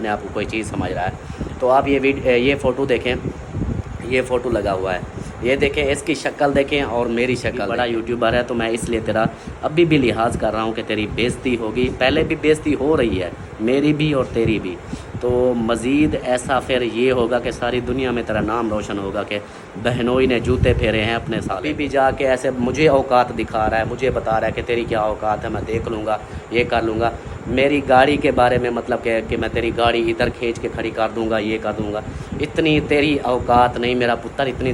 अपने आप को कोई चीज़ समझ रहा है। तो आप ये फ़ोटो देखें, ये फ़ोटो लगा हुआ है, ये देखें, इसकी शक्ल देखें और मेरी शक्ल। बड़ा यूट्यूबर है तो मैं इसलिए तेरा अभी भी लिहाज कर रहा हूँ कि तेरी बेइज्जती होगी, पहले भी बेइज्जती हो रही है, मेरी भी और तेरी भी। तो मज़ीद ऐसा फिर ये होगा कि सारी दुनिया में तेरा नाम रोशन होगा कि बहनोई ने जूते फेरे हैं अपने साथ। अभी भी जाके ऐसे मुझे औकात दिखा रहा है, मुझे बता रहा है कि तेरी क्या औकात है, मैं देख लूँगा, ये कर लूँगा। मेरी गाड़ी के बारे में मतलब कि मैं तेरी गाड़ी इधर खींच के खड़ी कर दूँगा, ये कर दूँगा। इतनी तेरी औकात नहीं मेरा पुत्र, इतनी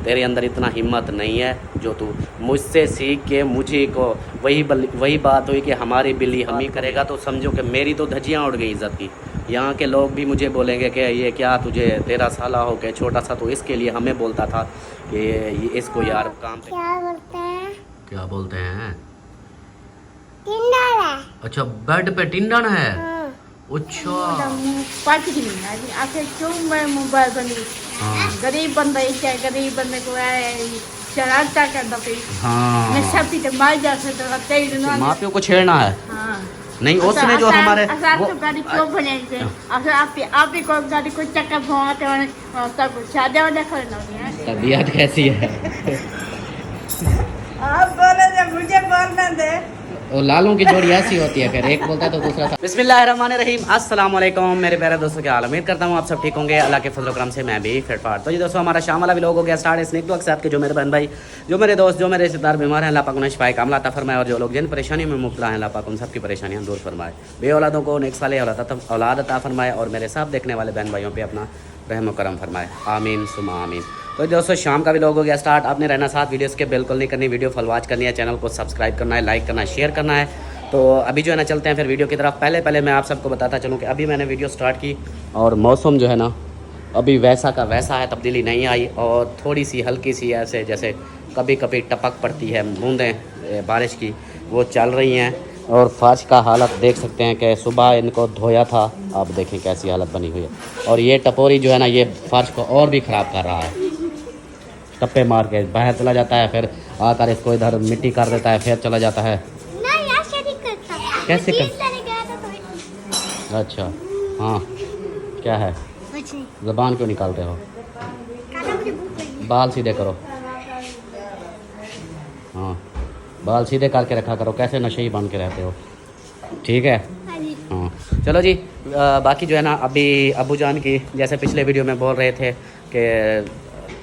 तेरे अंदर इतना हिम्मत नहीं है जो तू मुझसे सीख के मुझे को वही बात हुई कि हमारी बिल्ली हम ही करेगा तो समझो कि मेरी तो धज्जियाँ उड़ गई इज़्ज़त की। यहाँ के लोग भी मुझे बोलेंगे कि ये क्या तुझे 13 साल हो गए छोटा सा, तो इसके लिए हमें बोलता था कि ये इसको यार काम पे क्या बोलते हैं? क्या बोलते हैं? टिंडा है। अच्छा, बेड पे टिंडन है। हाँ। अच्छा मोबाइल बनी हाँ गरीब बंदा क्या गरीब बंदे को शरारता करता फिर हाँ, नशा पी तो मार जा सकता तेल ना माँ प्यो को छेड़ना है हाँ नहीं, उसने जो हमारे तो गाड़ी क्यों बनेंगे आप भी को गाड़ी को चक्कर घुमाते हैं तब शादी वादा करना है। तबीयत कैसी है? आप बोले जब मुझे बोलना दे। और लालों की जोड़ी ऐसी होती है, फिर एक बोलता है तो दूसरा। बिस्मिल्लाहिर्रहमानिर्रहीम, अस्सलाम वालेकुम मेरे प्यारे दोस्तों, क्या हाल? उम्मीद करता हूँ आप सब ठीक होंगे, अल्लाह के फजल करम से मैं भी फिट फाट। तो जी दोस्तों, हमारा शाम वाला व्लॉग हो गया स्टार्ट। स्नैक ब्लॉग से आपके जो मेरे बहन भाई, जो मेरे दोस्त, जो मेरे रिश्तेदार बीमार हैं, अल्लाह पाक उन्हें शिफाए कामला अता फरमाए, और जो लोग जिन परेशानी में मुब्तला हैं, अल्लाह पाक उन सबकी परेशानियाँ दूर फरमाए। बे औलादों को नेक साले औलाद अता फरमाए, और मेरे साथ देखने वाले बहन भाइयों पर अपना रहम करम फरमाए। आमीन सुमा आमीन। तो दोस्तों, शाम का व्लॉग हो गया स्टार्ट। आपने रहना साथ, वीडियोस के बिल्कुल नहीं करनी, वीडियो फॉलो करनी है, चैनल को सब्सक्राइब करना है, लाइक करना है, शेयर करना है। तो अभी जो है ना चलते हैं फिर वीडियो की तरफ। पहले मैं आप सबको बताता चलूँ कि अभी मैंने वीडियो स्टार्ट की और मौसम जो है ना अभी वैसा का वैसा है, तब्दीली नहीं आई, और थोड़ी सी हल्की सी ऐसे जैसे कभी कभी टपक पड़ती है, बूंदें बारिश की वो चल रही हैं। और फर्श का हालत देख सकते हैं कि सुबह इनको धोया था, आप देखें कैसी हालत बनी हुई है। और ये टपोरी जो है ना, ये फर्श को और भी ख़राब कर रहा है, टप्पे मार के बाहर चला जाता है, फिर आकर इसको इधर मिट्टी कर देता है, फिर चला जाता है। कैसे कर? अच्छा हाँ, क्या है? ज़बान क्यों निकालते हो? बाल सीधे करो। हाँ, बाल सीधे करके रखा करो, कैसे नशे बन के रहते हो, ठीक है? हाँ चलो जी। बाकी जो है ना, अभी अब्बू जान की जैसे पिछले वीडियो में बोल रहे थे कि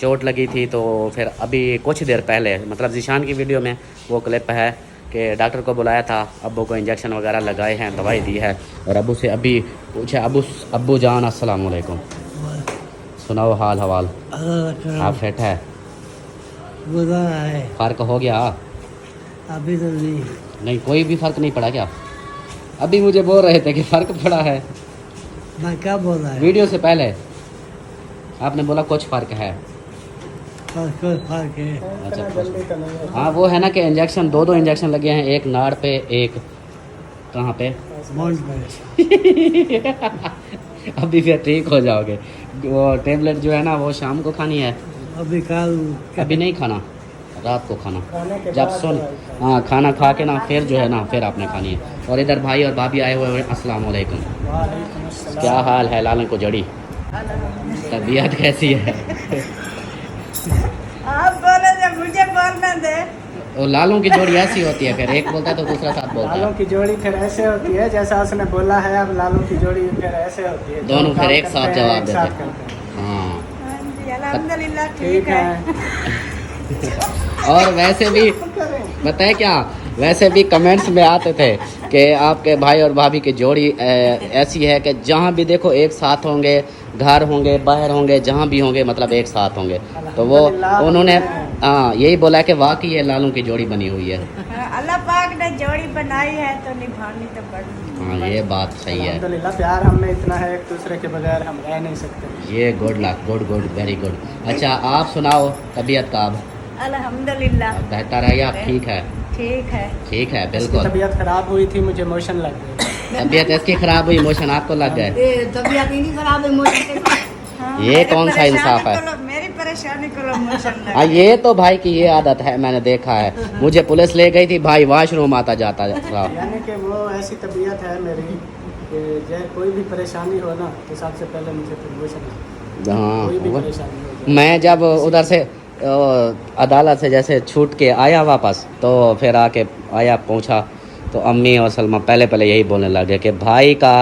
चोट लगी थी, तो फिर अभी कुछ देर पहले मतलब ज़ीशान की वीडियो में वो क्लिप है कि डॉक्टर को बुलाया था, अब्बू को इंजेक्शन वगैरह लगाए हैं, दवाई दी है, और अब्बू से अभी पूछे, अब्बू जान अस्सलाम वालेकुम, सुनाओ हाल हवाल, आप फिट है? फ़र्क हो गया? अभी तो नहीं, कोई भी फ़र्क नहीं पड़ा क्या? अभी मुझे बोल रहे थे कि फ़र्क पड़ा है। मैं क्या बोल रहा है? वीडियो से पहले आपने बोला कुछ फ़र्क है। कोई फर्क है? अच्छा, हाँ वो है ना कि इंजेक्शन दो इंजेक्शन लगे हैं, एक नाड़ पे, एक कहाँ पे? बॉन्ड पे। अभी फिर ठीक हो जाओगे। वो टेबलेट जो है ना वो शाम को खानी है, अभी कल अभी नहीं खाना, रात को खाना, जब सुन हाँ खाना खा के ना फिर जो है ना फिर आपने खानी है। और इधर भाई और भाभी आए हुए हैं, अस्सलाम वालेकुम, क्या हाल है? लालन को जड़ी, तबीयत कैसी है? आप बोले जब मुझे बोलना दे। और लालों की जोड़ी ऐसी होती है, फिर एक बोलता है तो दूसरा साथ बोलता लालों है, की जोड़ी फिर ऐसे होती है जैसा उसने बोला है। अब लालों की जोड़ी फिर ऐसे होती है, दोनों फिर एक साथ जवाब एक देते साथ हैं। करते हैं। हाँ अल्हम्दुलिल्लाह ठीक है। और वैसे भी बताए क्या, वैसे भी कमेंट्स में आते थे कि आपके भाई और भाभी की जोड़ी ऐसी है कि जहाँ भी देखो एक साथ होंगे, घर होंगे, बाहर होंगे, जहाँ भी होंगे मतलब एक साथ होंगे। तो वो उन्होंने हाँ यही बोला कि वाकई ये लालों की जोड़ी बनी हुई है। अल्लाह पाक ने जोड़ी बनाई है तो निभानी तो पड़ेगी। हाँ ये बात सही है। अल्हम्दुलिल्लाह प्यार हम में इतना है, एक दूसरे के बगैर हम रह नहीं सकते। ये good luck, good good very good. अच्छा आप सुनाओ तबीयत का? अब अल्हम्दुलिल्लाह बेहतर है या ठीक है? ठीक है। ठीक है इसकी बिल्कुल। तबीयत खराब हुई थी, मुझे मोशन लग गई। तबीयत इसकी खराब हुई, इमोशन आपको लग गए, तबीयत नहीं खराब है ये कौन सा इंसाफ है? मेरी परेशानी करो मोशन हाँ ये तो भाई की ये आदत है, मैंने देखा है, मुझे पुलिस ले गई थी भाई, वॉशरूम आता जाता था। यानी कि वो ऐसी तबीयत है मेरी कि चाहे कोई भी परेशानी हो ना तो सबसे पहले मुझे प्रमोशन है। कोई भी हाँ परेशानी हो जाए। मैं जब उधर से अदालत से जैसे छूट के आया वापस तो फिर आके आया पहुंचा तो अम्मी और सलमा पहले पहले यही बोलने लगे कि भाई का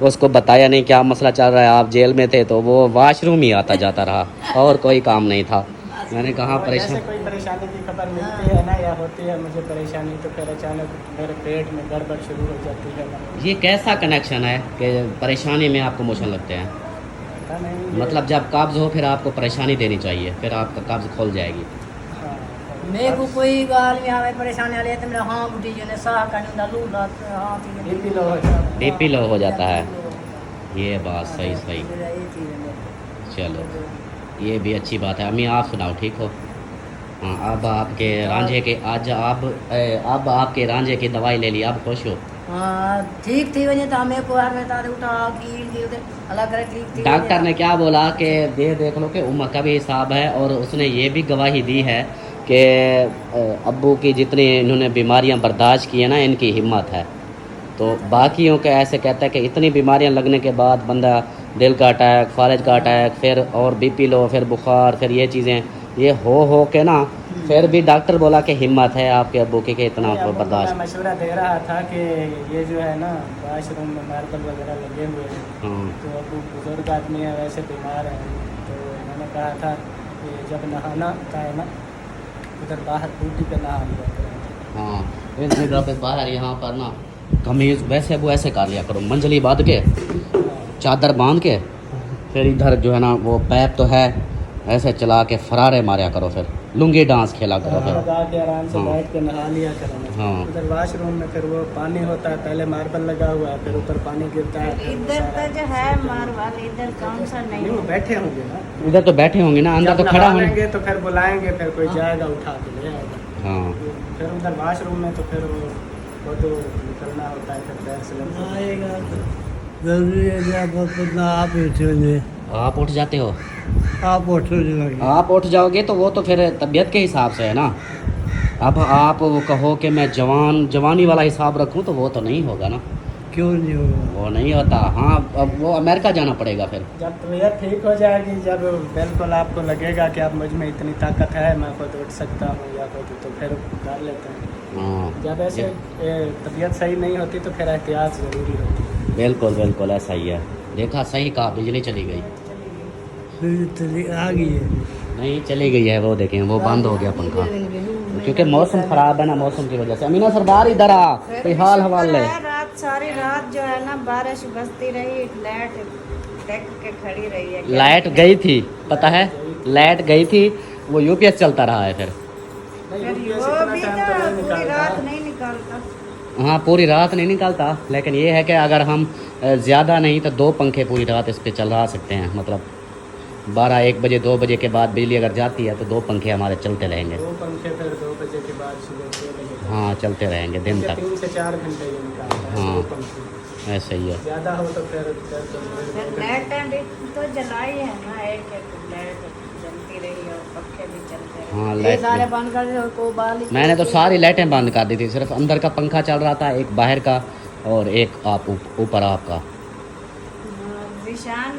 उसको बताया नहीं क्या मसला चल रहा है, आप जेल में थे तो वो वॉशरूम ही आता जाता रहा और कोई काम नहीं था। मैंने कहा और परेशान। जैसे कोई परेशानी की खबर मिलती है ना या होती है मुझे परेशानी तो फिर अचानक मेरे पेट में गड़बड़ शुरू हो जाती है ना। ये कैसा कनेक्शन है कि परेशानी में आपको मोशन लगते हैं? पता नहीं ये- मतलब जब कब्ज हो फिर आपको परेशानी देनी चाहिए, फिर आपका कब्ज खुल जाएगी। हाँ, मेरे को कोई गाल में आवे परेशानी आ रही है तो मेरा हाँ बुढ़ी जी ने साह का नहीं डालू लात हाँ बीपी लो हो जाता है। बीपी लो हो जाता है। ये बात सही सही। मेरा ये चीज़ है मेरे चलो ये भी अच्छी बात है। अम्मी आप सुनाओ ठीक हो? हाँ अब आपके रांझे के आज आप अब आपके रांझे की दवाई ले ली, अब खुश हो? हाँ ठीक थी वजह तो हमें को आगे तारे उठा की अल्लाह करे ठीक थी डॉक्टर ने क्या बोला कि देख लो कि उम्र का भी हिसाब है और उसने ये भी गवाही दी है कि अब्बू की जितनी इन्होंने बीमारियां बर्दाश्त की है ना इनकी हिम्मत है। तो बाकियों के ऐसे कहता है कि इतनी बीमारियां लगने के बाद बंदा दिल का अटैक, फालज का अटैक, फिर और बीपी लो, फिर बुखार, फिर ये चीज़ें ये हो के ना फिर भी डॉक्टर बोला कि हिम्मत है आपके अब्बू की कि इतना अब्बू को बर्दाश्त। मैं मशवरा दे रहा था कि ये जो है ना वॉशरूम में मार्बल वगैरह लगे हुए हैं हाँ तो अब्बू बुजुर्ग आदमी है वैसे बीमार हैं तो मैंने कहा था कि जब नहाना था ना उधर बाहर बूटी पे नहा लिया करें। हाँ इस जगह पे बाहर यहाँ पर ना कमीज वैसे वो ऐसे कर लिया करो, मंजली बांध के चादर बांध के फिर इधर जो है ना वो पैप तो है ऐसे चला के फरारे मारा करो, फिर लुंगी डांस खेला करो फिर। लगा के आराम से हाँ। बैठ के नहा लिया करें। हाँ उधर वॉशरूम में फिर वो पानी होता है, पहले मार्बल लगा हुआ है फिर ऊपर पानी गिरता है फिर वो इधर सारा- तो जो है मारवाल इधर कौन सा नहीं नहीं वो बैठे होंगे ना इधर तो बैठे होंगे ना, अंदर जब तो खड़ा नहा होंगे। लेंगे तो फिर बुलाएंगे फिर कोई जाएगा उठा के ले आएगा। हाँ फिर उधर वॉशरूम में तो फिर वो तो निकलना होता है फिर पैर से लगता है। आएगा जरूरी है जब अपना आप उठोगे आप उठ जाते हो? आप उठोगे आप उठ जाओगे तो वो तो फिर तबीयत के हिसाब से है ना। अब आप वो कहो कि मैं जवानी वाला हिसाब रखूं तो वो तो नहीं होगा ना, क्यों नहीं होगा वो नहीं होता। हाँ अब वो अमेरिका जाना पड़ेगा फिर। जब तबीयत ठीक हो जाएगी, जब बिल्कुल आपको लगेगा कि आप मुझ में इतनी ताकत है मैं खुद उठ सकता हूँ या खुद, तो फिर कर लेते हैं। हाँ जब ऐसे तबीयत सही नहीं होती तो फिर एहतियात ज़रूरी होती है। बिल्कुल बिल्कुल ऐसा ही है। देखा सही कहा, बिजली चली गई। आ गई है नहीं चली गई है, वो देखें वो बंद हो गया पंखा क्योंकि मौसम खराब है ना, मौसम की वजह से। अमीना सरदार इधर आ, कोई हाल हवाल ले। रात सारी रात जो है ना बारिश बसती रही, लाइट देख के खड़ी रही है। लाइट गई थी, पता है लाइट गई थी, वो यूपीएस चलता रहा है फिर। नहीं, फिर UPS वो इतना भी टाइम तो तो नहीं पूरी रात निकालता। नहीं निकालता। हाँ पूरी रात नहीं निकलता, लेकिन ये है कि अगर हम ज़्यादा नहीं तो 2 पंखे पूरी रात इस पे चला सकते हैं। मतलब 12-1 बजे 2 बजे के बाद बिजली अगर जाती है तो 2 पंखे हमारे चलते रहेंगे। 2 पंखे फिर 2 बजे के बाद सुबह 6 बजे तक। हाँ चलते रहेंगे दिन तक। 3 से 4 घंटे ये निकालता है हाँ। 2 पंखे। ऐसा ही है। ज़्यादा हो तो फिर फिर लाइट तो जलाई है ना, एक लाइट जलती रही और पक्के भी चलते रहे। हाँ ये लाइट सारे भी। बंद कर दो को बाल मैंने तो सारी लाइटें बंद कर दी थी, सिर्फ अंदर का पंखा चल रहा था, एक बाहर का और एक आप ऊपर आपका। विशान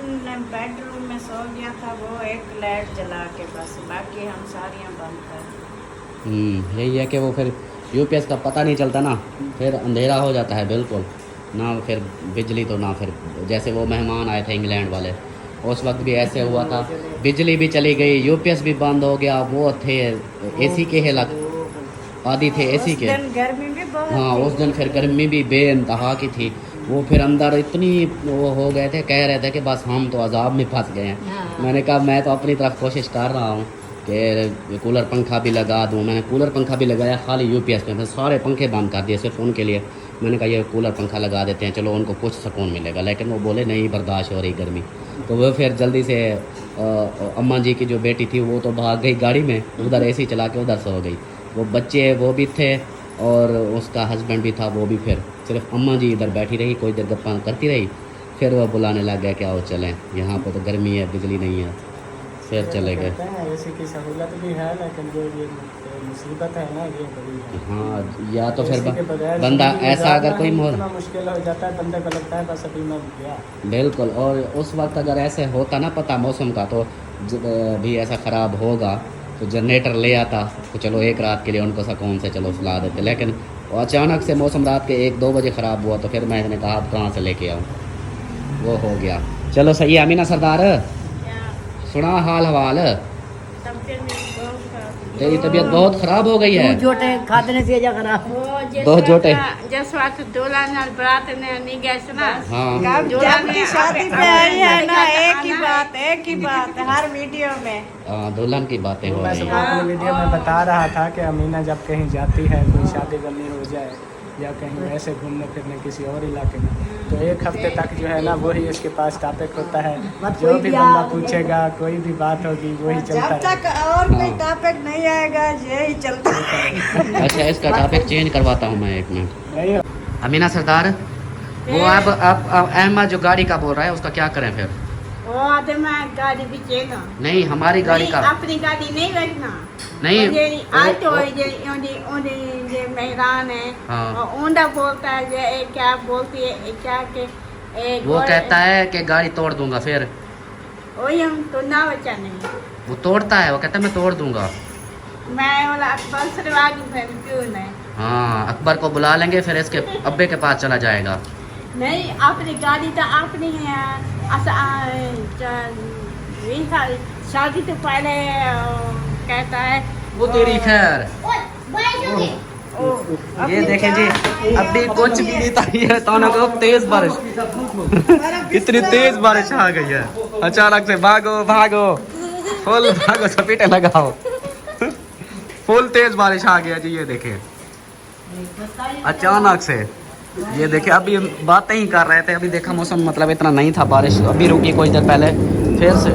बेडरूम में सो गया था, वो एक लाइट जला के बस, बाकी हम सारियां बंद कर। यही है कि वो फिर यूपीएस का पता नहीं चलता ना, फिर अंधेरा हो जाता है बिल्कुल ना, फिर बिजली तो ना। फिर जैसे वो मेहमान आए थे इंग्लैंड वाले, उस वक्त भी ऐसे हुआ था, बिजली भी चली गई, यूपीएस भी बंद हो गया। वो थे एसी के हालात, आदि थे एसी उस के। दिन गर्मी भी बहुत हाँ थी। उस दिन फिर गर्मी भी बेइंतहा की थी। वो फिर अंदर इतनी वो हो गए थे, कह रहे थे कि बस हम तो अजाब में फंस गए हैं। हाँ। मैंने कहा मैं तो अपनी तरफ कोशिश कर रहा हूँ कि कूलर पंखा भी लगा दूँ। मैंने कूलर पंखा भी लगाया खाली यूपीएस में, फिर सारे पंखे बंद कर दिए सिर्फ उनके लिए। मैंने कहा ये कूलर पंखा लगा देते हैं, चलो उनको कुछ सुकून मिलेगा। लेकिन वो बोले नहीं बर्दाश्त हो रही गर्मी। तो वो फिर जल्दी से अम्मा जी की जो बेटी थी वो तो भाग गई गाड़ी में, उधर एसी चला के उधर सो गई। वो बच्चे वो भी थे और उसका हस्बैंड भी था, वो भी फिर सिर्फ अम्मा जी इधर बैठी रही, कोई देर गप्पा करती रही। फिर वह बुलाने लग गया कि आओ चलें, यहाँ पर तो गर्मी है, बिजली नहीं है। फिर चले गए। कहते हैं ऐसी की सहूलत भी है, लेकिन जो ये मुसीबत है ना ये बड़ी है। हाँ, या तो फिर इसी के बगैर बंदा जिंदगी ऐसा अगर गुजारना कोई ही इतना मुश्किल हो जाता है, बंदे को लगता है बस अभी मैं गया। बिल्कुल। और उस वक्त अगर ऐसे होता ना पता मौसम का, तो भी ऐसा ख़राब होगा तो जनरेटर ले आता, तो चलो एक रात के लिए उनको सुकून से चलो सुला देते। लेकिन वो अचानक से मौसम रात के 1-2 बजे ख़राब हुआ, तो फिर मैंने कहा अब कहाँ से लेके आऊँ, वो हो गया। चलो सही है अमीना सरदार, सुना हाल हवाल, तबीयत मेरी बहुत खराब तेरी तबीयत बहुत ख़राब हो गई है। जोटे खादने से जा करा दो जोटे। जिस वक्त दूल्हा नाल बरात ने नहीं गए थे ना, हाँ जब की शादी पे आई है ना, एक ही बात हर वीडियो में दुल्हन की बातें हो मैं रही सुबह हैं। अपनी वीडियो में बता रहा था कि अमीना जब कहीं जाती है, कोई शादी करनी हो जाए या कहीं वैसे घूमने फिरने किसी और इलाके में, तो 1 हफ्ते तक जो है ना वही इसके पास टॉपिक होता है। जो भी बंदा पूछेगा, कोई भी बात होगी वही चलता है। और कोई टॉपिक नहीं आएगा, यही चलता है। अच्छा, इसका टॉपिक चेंज करवाता हूँ मैं 1 मिनट। नहीं हो- अमीना सरदार, वो अब अहमद जो गाड़ी का बोल रहा है उसका क्या करें फिर? वो आते मैं गाड़ी भी चेना नहीं, हमारी गाड़ी नहीं, का अपनी गाड़ी नहीं रखना। नहीं, ये आज तो वो- ये मेहरान है हाँ। और ऊंडा बोलता है, ये क्या बोलती है, ये क्या के वो कहता है कि गाड़ी तोड़ दूंगा, फिर वही हम तो ना बचा नहीं। वो तोड़ता है, वो कहता है मैं तोड़ दूंगा। मैं बोला अकबर सरवा की फिर क्यों नहीं। हाँ, अकबर को बुला लेंगे, फिर इसके अब्बे के पास चला जाएगा। नहीं, अपनी गाड़ी तो अपनी है। शादी तो पहले कहता है वो तेरी खैर। ये देखें जी, अभी कुछ भी नहीं था, ये अचानक को तेज बारिश, इतनी तेज बारिश आ गई है अचानक से। भागो भागो, फुल भागो, सपेटे लगाओ, फुल तेज बारिश आ गया जी। ये देखें अचानक से, ये देखे अभी बातें ही कर रहे थे, अभी देखा मौसम मतलब इतना नहीं था, बारिश अभी रुकी कुछ देर पहले, फिर से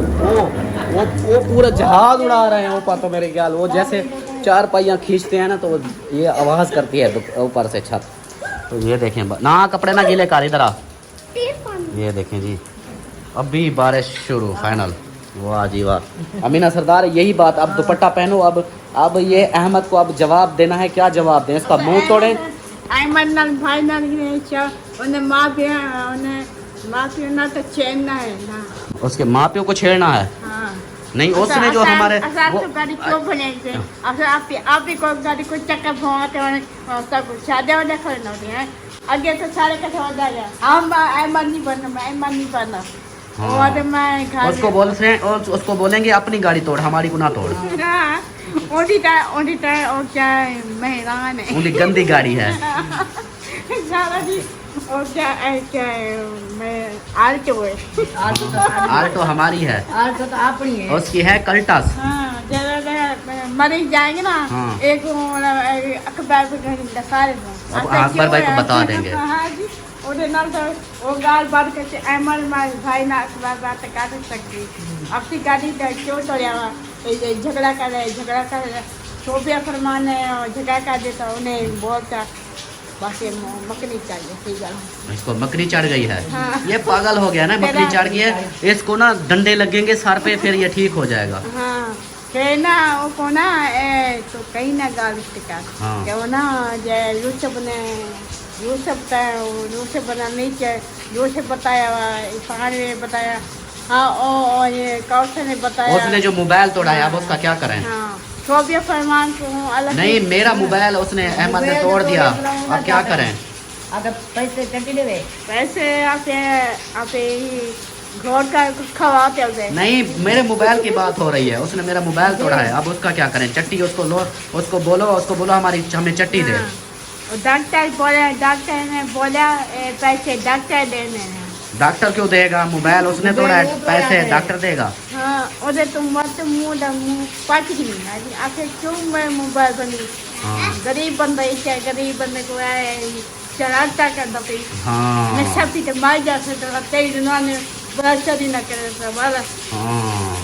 वो पूरा जहाज उड़ा रहे हैं ऊपर। तो मेरे ख्याल वो जैसे 4 पहिया खींचते हैं ना, तो ये आवाज़ करती है ऊपर से छत। तो ये देखें ना, कपड़े ना गीले कर, इधर आ। ये देखें जी, अभी बारिश शुरू फाइनल। वाह जी वाह। अमीना सरदार, यही बात, अब दुपट्टा पहनो। अब ये अहमद को अब जवाब देना है। क्या जवाब दें? इसका मुंह तोड़े? अहमद नाल भाई नाल उन्हें माँ पियो ना तो छेड़ना है ना। उसके माँ प्यो को छेड़ना है? हाँ। नहीं, उसने जो हमारे वो तो गाड़ी क्यों बने थे? आप ही को गाड़ी को चक्कर भोंते हैं, सब शादी वाले करना होती है। आगे तो सारे कथे हो जाएगा। हम अहमद नहीं बनना, मैं अहमद नहीं बनना। हाँ। और मैं घर उसको बोलेंगे अपनी गाड़ी तोड़, हमारी को ना तोड़। हाँ, ओडी टाइम और क्या मेहरान है। उनकी गंदी गाड़ी है। सारा दिन और क्या मैं आल्टो है। आल्टो हमारी है, आज तो अपनी है। उसकी है कल्टस। हाँ, जरा मरीज जाएंगे ना, हाँ। एक अखबार पे कहीं दिखा देना। अब अकबर भाई को बता देंगे। हाँ जी, ओडे नाल तो वो गाल बात करके अहमद भाई ना अखबार बात कर सकती। अपनी गाड़ी क्यों तोड़िया झगड़ा कर शोभिया फरमान झगड़ा कर देता, उन्हें बोलता बस ये मकनी चाहिए। सही गल, इसको मकड़ी चढ़ गई है। हाँ। ये पागल हो गया ना, मकड़ी चढ़ गई है। इसको ना डंडे लगेंगे सर पे, फिर ये ठीक हो जाएगा। हाँ, के ना वो को ना तो कहीं ना गाल टिका हाँ। के वो ना जे यूसुफ बना नहीं चाहिए, यूसुफ बताया, इरफान ने बताया। हाँ, और ये कौशल ने बताया। उसने जो मोबाइल तोड़ा है, अब उसका क्या करें? हाँ, शोभिया फरमान को अलग नहीं, मेरा मोबाइल उसने अहमद ने तोड़ दिया, अब क्या करें? अगर पैसे कटी देवे वैसे आप घर का कुछ खवाते हो। नहीं, मेरे मोबाइल की बात हो रही है, उसने मेरा मोबाइल तोड़ा है, अब उसका क्या करें? चट्टी उसको बोलो हमें चट्टी दे। हाँ, डॉक्टर ने बोला पैसे डॉक्टर देने हैं। डॉक्टर क्यों देगा? मोबाइल उसने तोड़ा है, पैसे डॉक्टर देगा। हाँ, उधर तुम मत मुँह पाच नहीं आखिर क्यों मैं मोबाइल बनी। हाँ। गरीब बंदे को चढ़ाता करता पे हाँ नशा पी तो मार जा सकता, तेज ने बड़ा चोरी ना करे तो वाला। हाँ,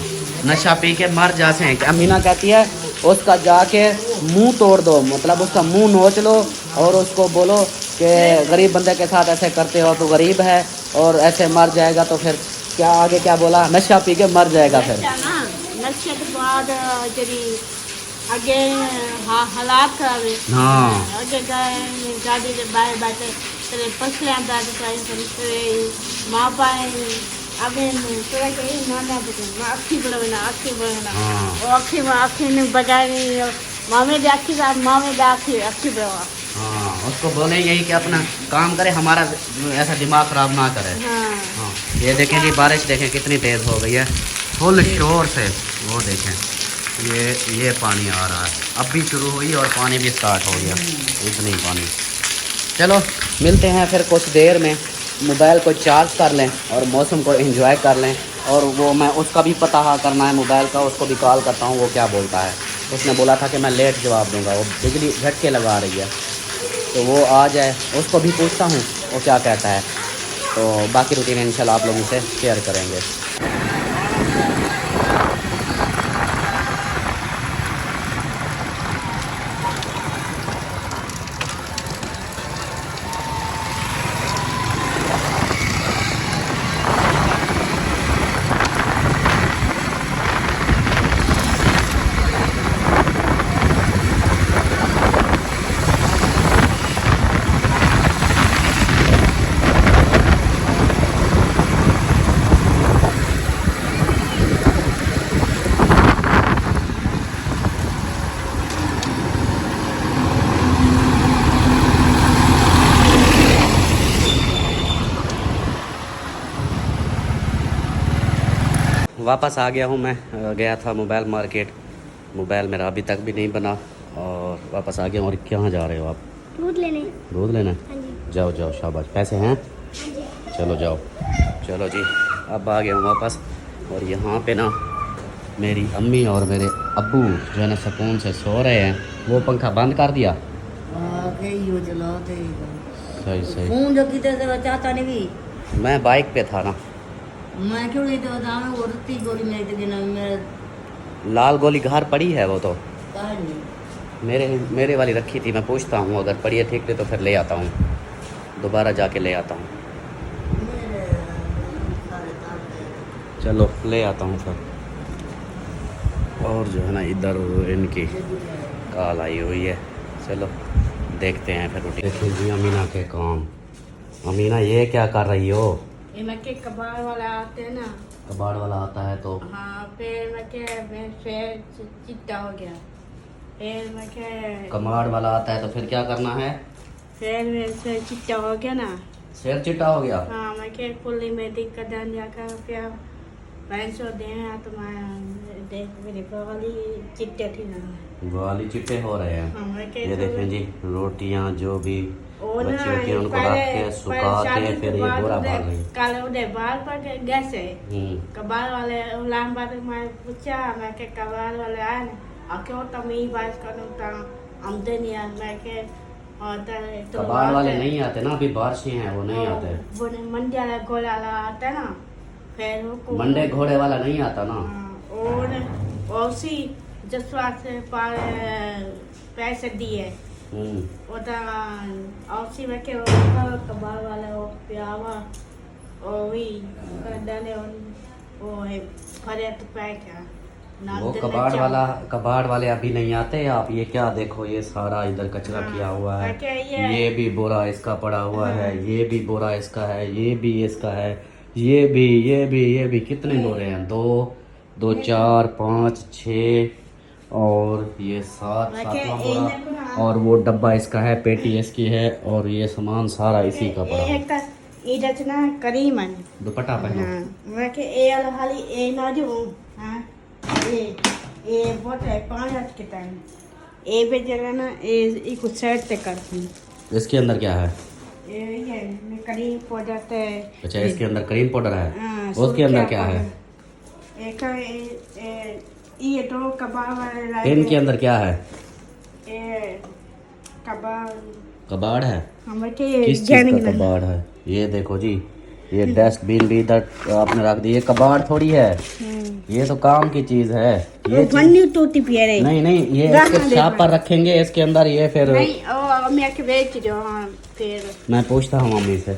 नशा पी के मर जाते हैं। अमीना कहती है उसका जाके मुंह तोड़ दो, मतलब उसका मुंह नोच लो और उसको बोलो कि गरीब बंदे के साथ ऐसे करते हो तो गरीब है और ऐसे मर जाएगा। तो फिर क्या आगे क्या बोला? नशा पी के मर जाएगा। फिर नशे के बाद जरी आगे हालात खराब है हाँ आगे गाड़ी के बाहर बैठे तेरे पसले अंदाज पाए तेरे माँ पाए अबे तेरा कहीं नाना बचे माँ अक्खी बढ़ना हाँ वो अक्खी ने बजाई मामे जाकी साहब मामे जाकी अक्खी बढ़वा हाँ उसको बोले यही कि अपना काम करे, हमारा ऐसा दिमाग खराब ना करे। हाँ हाँ ये देखें जी, बारिश देखें कितनी तेज़ हो गई है, फुल शोर से। वो देखें ये पानी आ रहा है, अब भी शुरू हुई और पानी भी स्टार्ट हो गया, इतना ही पानी। चलो मिलते हैं फिर कुछ देर में, मोबाइल को चार्ज कर लें और मौसम को एंजॉय कर लें। और वो मैं उसका भी पता करना है मोबाइल का, उसको भी कॉल करता हूँ वो क्या बोलता है। उसने बोला था कि मैं लेट जवाब दूंगा, वो बिजली झटके लगा रही है, तो वो आ जाए, उसको भी पूछता हूँ वो क्या कहता है। तो बाकी रूटीन इंशाल्लाह आप लोगों से शेयर करेंगे। वापस आ गया हूँ मैं, गया था मोबाइल मार्केट, मोबाइल मेरा अभी तक भी नहीं बना और वापस आ गया हूँ। और कहाँ जा रहे हो आप? दूध लेने। दूध लेना? हाँ जी। जाओ जाओ, शाबाश। पैसे हैं? हाँ जी। चलो जाओ। चलो जी, अब आ गया हूँ वापस। और यहाँ पे ना मेरी अम्मी और मेरे अब्बू जो है ना सुकून से सो रहे हैं। वो पंखा बंद कर दिया? सही सही। फोन जो किते से चाचा ने भी मैं बाइक पे था ना। मैं क्यों नहीं तो दामे वो रत्ती गोली मेरे के दिन मेरे लाल गोली घर पड़ी है वो तो कहा नहीं मेरे वाली रखी थी। मैं पूछता हूँ, अगर पड़ी है ठीक है तो फिर ले आता हूँ, दोबारा जाके ले आता हूँ। चलो ले आता हूँ फिर। और जो है ना इधर इनकी कॉल आई हुई है, चलो देखते हैं फिर रूटीन। देखिए जी अमीना के काम। अमीना ये क्या कर रही हो? ये मैं के कबाड़ वाला आते हैं ना, कबाड़ वाला आता है तो हाँ फिर मैं के फिर चिट्टा हो गया, फिर मैं के कबाड़ वाला आता है तो फिर क्या करना है? फिर मेरे से चिट्टा हो गया ना, शेर चिट्टा हो गया। हाँ मैं के पुली में दिक्कत जान जाकर फिर 500 देना तो मैं देख मेरी वाली चिट्टे थी ना, वाली चिट्टे हो रहे हैं। हाँ मैं के ये देखें जी, रोटियां जो भी और बची होती हैं उनको रख के सुखा के फिर ये बोरा भर रही है। कल उधर बाल पर गए से कबाड़ वाले उलान बात मैं पूछा, मैं के कबाड़ वाले आए ना और क्यों तुम ही बात करो तो आमदनी आ, मैं के और तो कबाड़ वाले नहीं आते ना, अभी बारिशें हैं वो नहीं आते। वो मंडी वाला घोड़ा वाला आता है ना, फिर वो मंडे घोड़े वाला नहीं आता ना। और उसी जसवा से पैसे दिए औसी में के कबाड़ वाला वो प्यावा और वही डाले वो है फरे तो पैक है वो कबाड़ वाले अभी नहीं आते। आप ये क्या देखो, ये सारा इधर कचरा किया हुआ है, ये भी बोरा इसका पड़ा हुआ है, ये भी बोरा इसका है, ये भी इसका है, ये भी कितने बोरे हैं? 2 4 5 6 और ये 7वां बोरा। और वो डब्बा इसका है, पेटी इसकी है और ये सामान सारा इसी का पड़ा है। इधर ना करीमन दुपट्टा पहनो। मैं के ए हाली ए ना जो हां ए बहुत है 5 के टाइम ए पे जगह ना ए कुछ सेट ते करती। इसके अंदर क्या है? ये करीम पाउडर ते। अच्छा इसके अंदर क्रीम पाउडर है। उसके अंदर क्या है? एक ये तो कबाड़ वाले इनके अंदर क्या है? कबाड़ है। किस चीज का कबाड़ है? ये देखो जी, ये डस्टबिन भी इधर आपने रख दी। ये कबाड़ थोड़ी है, ये तो काम की चीज है। ये टूटी पियरे नहीं ये इसके छाप पर रखेंगे इसके अंदर। ये फिर मैं के बेच दो। हाँ फिर मैं पूछता हूँ मम्मी से,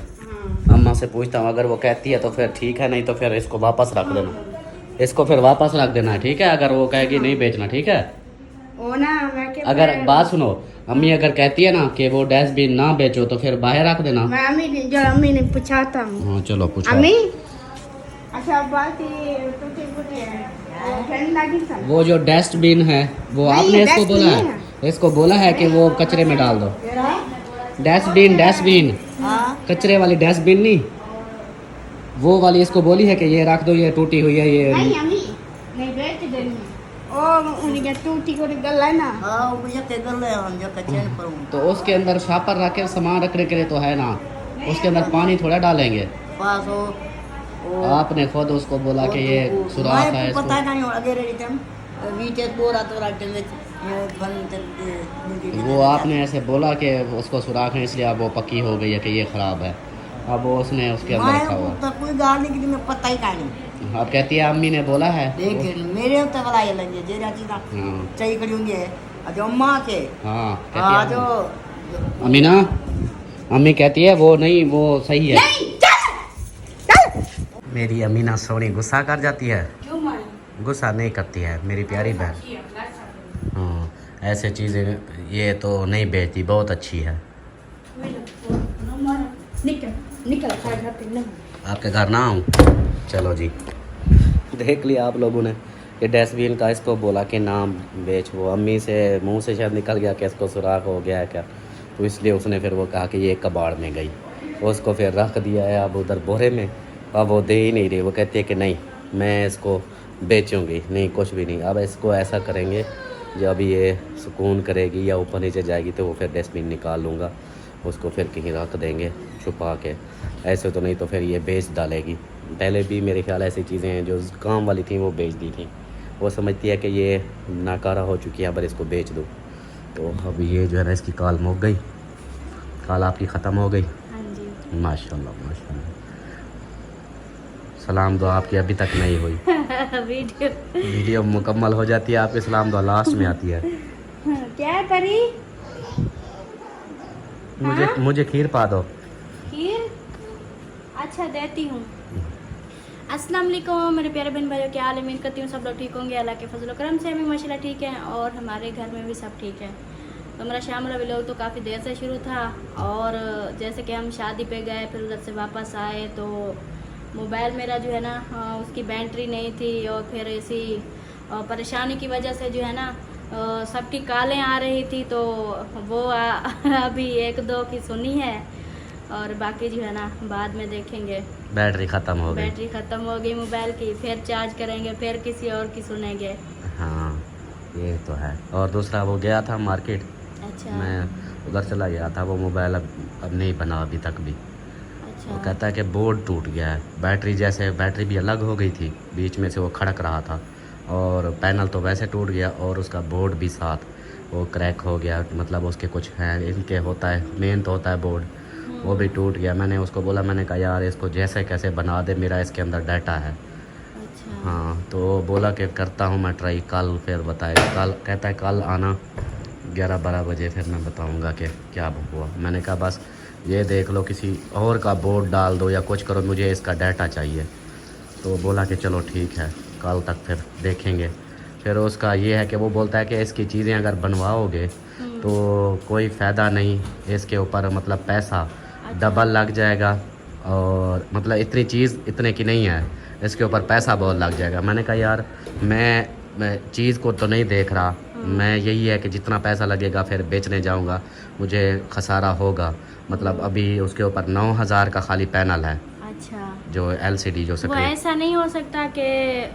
अम्मा से पूछता हूँ, अगर वो कहती है तो फिर ठीक है, नहीं तो फिर इसको वापस रख देना। इसको फिर वापस रख देना, ठीक है? अगर वो कहेगी नहीं बेचना, ठीक है? वो ना मैं क्या अगर बात सुनो, अम्मी अगर कहती है ना कि वो डस्टबिन ना बेचो तो फिर बाहर रख देना। मैं अम्मी ने पूछाता हूँ। हाँ चलो पूछो। अम्मी अच्छा बात ये तो ठीक बोले है ठंड लगी सब। वो जो डस्टबिन है वो नहीं, आपने इसको डस्टबिन बोला नहीं है, इसको बोला है कि वो कचरे में डाल दो। डस्टबिन हाँ कचरे वाली डस्टबिन नहीं, वो वाली इसको बोली है कि ये रख दो, ये टूटी हुई है ये। नहीं अम्मी नहीं बेच देनी ओ उनके टूटी को गला है ना। हाँ वो मुझे के गल है हम जो कच्चे न परूं तो उसके अंदर शापर रख के सामान रखने के लिए तो है ना, उसके अंदर पानी थोड़ा डालेंगे। पास हो आपने खुद उसको बोला कि ये सुराख है पता इसको। नहीं अगर रिटर्न वीचे बोरा तो रात में वो आपने ऐसे बोला कि उसको सुराख है इसलिए अब वो पक्की हो गई है कि ये ख़राब है, अब वो उसने उसके अंदर रखा हुआ है। तो कोई गाल नहीं कि मैं पता ही का नहीं आप कहती है अम्मी ने बोला है। देख मेरे होते वाला ये लगे जे राची ना हाँ चाहिए करी होंगे जो अम्मा के हाँ हाँ कहती जो है अम्मी ना, अम्मी कहती है वो नहीं वो सही है। मेरी अम्मी ना सोनी गुस्सा कर जाती है, क्यों मारे गुस्सा नहीं करती है मेरी प्यारी बहन। हाँ ऐसे चीज़ें ये तो नहीं बेचती, बहुत अच्छी है। निकल निकल घर पे ना आपके घर ना आऊँ? चलो जी, देख लिया आप लोगों ने कि डस्टबिन का इसको बोला कि नाम बेच, वो अम्मी से मुंह से शायद निकल गया कि इसको सुराख हो गया है क्या, तो इसलिए उसने फिर वो कहा कि ये कबाड़ में गई, उसको फिर रख दिया है अब उधर बोरे में। अब वो दे ही नहीं रही, वो कहती है कि नहीं मैं इसको बेचूंगी नहीं, कुछ भी नहीं। अब इसको ऐसा करेंगे जब ये सुकून करेगी या ऊपर नीचे जाएगी तो वो फिर डस्टबिन निकाल लूँगा, उसको फिर कहीं रख देंगे छुपा के, ऐसे तो नहीं तो फिर ये बेच डालेगी। पहले भी मेरे ख्याल ऐसी चीज़ें हैं जो काम वाली थी वो बेच दी थी, वो समझती है कि ये नाकारा हो चुकी है अब इसको बेच दो। तो अब ये जो है ना इसकी काल मुक गई, काल आपकी ख़त्म हो गई। हाँ जी माशाल्लाह माशाल्लाह। सलाम दुआ आपकी अभी तक नहीं हुई। वीडियो मुकम्मल हो जाती है आपकी सलाम दुआ लास्ट में आती है। क्या है परी मुझे खीर पा दो। खीर अच्छा देती हूँ। अस्सलाम वालेकुम मेरे प्यारे बहन भाइयों, क्या हाल है? उम्मीद करती हूँ सब लोग ठीक होंगे, अल्लाह के फजल करम से हमें माशाल्लाह ठीक है और हमारे घर में भी सब ठीक है। तो हमारा शाम वाला व्लॉग तो काफ़ी देर से शुरू था और जैसे कि हम शादी पे गए फिर उधर से वापस आए तो मोबाइल मेरा जो है ना उसकी बैटरी नहीं थी और फिर इसी परेशानी की वजह से जो है ना सबकी कॉलें आ रही थी, तो वो अभी एक दो की सुनी है और बाकी जो है ना बाद में देखेंगे। बैटरी ख़त्म हो गई, बैटरी ख़त्म हो गई मोबाइल की, फिर चार्ज करेंगे फिर किसी और की सुनेंगे। हाँ ये तो है। और दूसरा वो गया था मार्केट, अच्छा मैं उधर चला गया था, वो मोबाइल अब नहीं बना अभी तक भी। अच्छा वो कहता है कि बोर्ड टूट गया है, बैटरी जैसे बैटरी भी अलग हो गई थी, बीच में से वो खड़क रहा था और पैनल तो वैसे टूट गया और उसका बोर्ड भी साथ वो क्रैक हो गया, मतलब उसके कुछ हैं इनके होता है मेन तो होता है बोर्ड, वो भी टूट गया। मैंने उसको बोला, मैंने कहा यार इसको जैसे कैसे बना दे, मेरा इसके अंदर डाटा है। अच्छा हाँ तो बोला कि करता हूँ मैं ट्राई, कल फिर बताएगा, कल कहता है कल आना 11-12 बजे फिर मैं बताऊँगा कि क्या हुआ। मैंने कहा बस ये देख लो किसी और का बोर्ड डाल दो या कुछ करो, मुझे इसका डाटा चाहिए। तो बोला कि चलो ठीक है कल तक फिर देखेंगे। फिर उसका ये है कि वो बोलता है कि इसकी चीज़ें अगर बनवाओगे तो कोई फ़ायदा नहीं, इसके ऊपर मतलब पैसा डबल लग जाएगा और मतलब इतनी चीज़ इतने की नहीं है, इसके ऊपर पैसा बहुत लग जाएगा। मैंने कहा यार मैं चीज़ को तो नहीं देख रहा, मैं यही है कि जितना पैसा लगेगा फिर बेचने जाऊंगा मुझे खसारा होगा। मतलब अभी उसके ऊपर 9,000 का खाली पैनल है, अच्छा जो LCD जो वो स्क्रीन। ऐसा नहीं हो सकता कि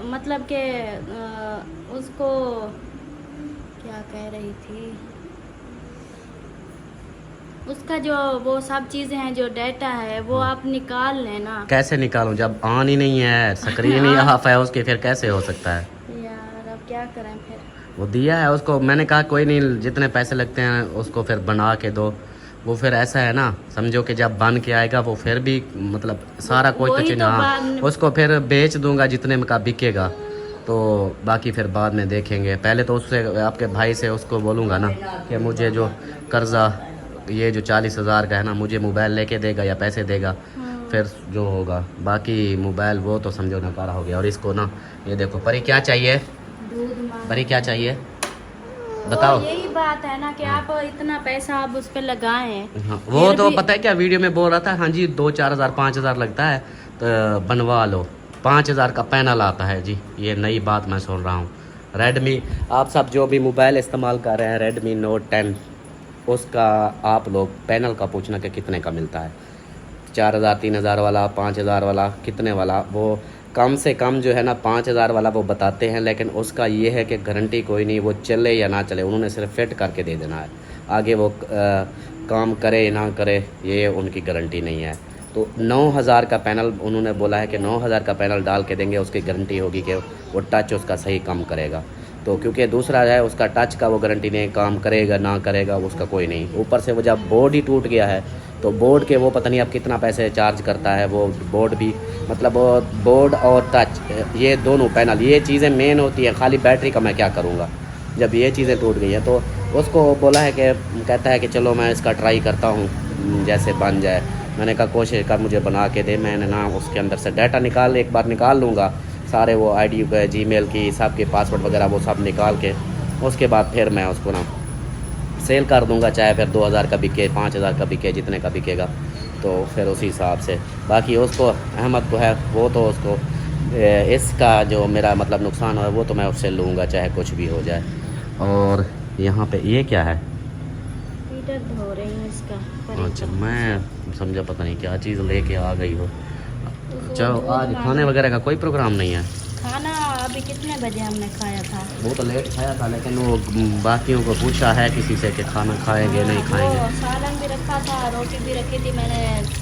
मतलब कि उसको क्या कह रही थी, उसका जो वो सब चीज़ें हैं जो डाटा है वो आप निकाल लेना। कैसे निकालूं जब ऑन ही नहीं है, स्क्रीन ही ऑफ है उसकी, फिर कैसे हो सकता है यार अब क्या करें फिर। वो दिया है उसको, मैंने कहा कोई नहीं जितने पैसे लगते हैं उसको फिर बना के दो। वो फिर ऐसा है ना, समझो कि जब बन के आएगा वो फिर भी मतलब सारा कुछ तो वही चीज़, तो हाँ उसको फिर बेच दूंगा जितने में का बिकेगा, तो बाकी फिर बाद में देखेंगे। पहले तो उससे आपके भाई से उसको बोलूँगा ना कि मुझे जो कर्जा ये जो 40,000 का है ना मुझे मोबाइल लेके देगा या पैसे देगा, फिर जो होगा। बाकी मोबाइल वो तो समझो नकारा हो गया। और इसको ना ये देखो परी क्या चाहिए, दूध मांग। परी क्या चाहिए बताओ। तो यही बात है ना कि आप इतना पैसा आप उस पर लगाएं। हाँ, वो तो पता है क्या वीडियो में बोल रहा था, हाँ जी 2-4 हज़ार 5 हज़ार लगता है तो बनवा लो। 5 हज़ार का पैनल आता है जी, ये नई बात मैं सुन रहा हूँ। रेडमी, आप सब जो भी मोबाइल इस्तेमाल कर रहे हैं रेडमी नोट 10, उसका आप लोग पैनल का पूछना कि कितने का मिलता है। 4,000 3,000 वाला, 5,000 वाला, कितने वाला, वो कम से कम जो है ना 5,000 वाला वो बताते हैं। लेकिन उसका ये है कि गारंटी कोई नहीं, वो चले या ना चले, उन्होंने सिर्फ फिट करके दे देना है। आगे वो काम करे या ना करे ये उनकी गारंटी नहीं है। तो 9,000 का पैनल उन्होंने बोला है कि 9,000 का पैनल डाल के देंगे, उसकी गारंटी होगी कि वो टच उसका सही काम करेगा। तो क्योंकि दूसरा है उसका टच का वो गारंटी नहीं, काम करेगा ना करेगा उसका कोई नहीं। ऊपर से वो जब बोर्ड ही टूट गया है तो बोर्ड के वो पता नहीं अब कितना पैसे चार्ज करता है वो बोर्ड भी, मतलब बोर्ड और टच ये दोनों पैनल ये चीज़ें मेन होती हैं। खाली बैटरी का मैं क्या करूँगा जब ये चीज़ें टूट गई हैं। तो उसको बोला है कि कहता है कि चलो मैं इसका ट्राई करता हूँ जैसे बन जाए। मैंने कहा कोशिश कर मुझे बना के दे, मैंने ना उसके अंदर से डाटा एक बार निकाल लूँगा सारे, वो आईडी जीमेल की सबके पासवर्ड वगैरह वो सब निकाल के, उसके बाद फिर मैं उसको ना सेल कर दूंगा, चाहे फिर 2,000 का बिके 5,000 का बिके जितने का बिकेगा तो फिर उसी हिसाब से। बाकी उसको अहमद को है वो तो उसको इसका जो मेरा मतलब नुकसान है वो तो मैं उससे लूँगा चाहे कुछ भी हो जाए। और यहाँ पे ये क्या है, हीटर धो रही हूँ इसका। अच्छा मैं समझा पता नहीं क्या चीज़ लेके आ गई हो। चलो आज खाने वगैरह का कोई प्रोग्राम नहीं है। खाना अभी कितने बजे हमने खाया था? वो तो लेट खाया था लेकिन वो बाकियों को पूछा है किसी से कि खाना खाएंगे नहीं खाएंगे। वो सालन भी रखा था, रोटी भी रखी थी, मैंने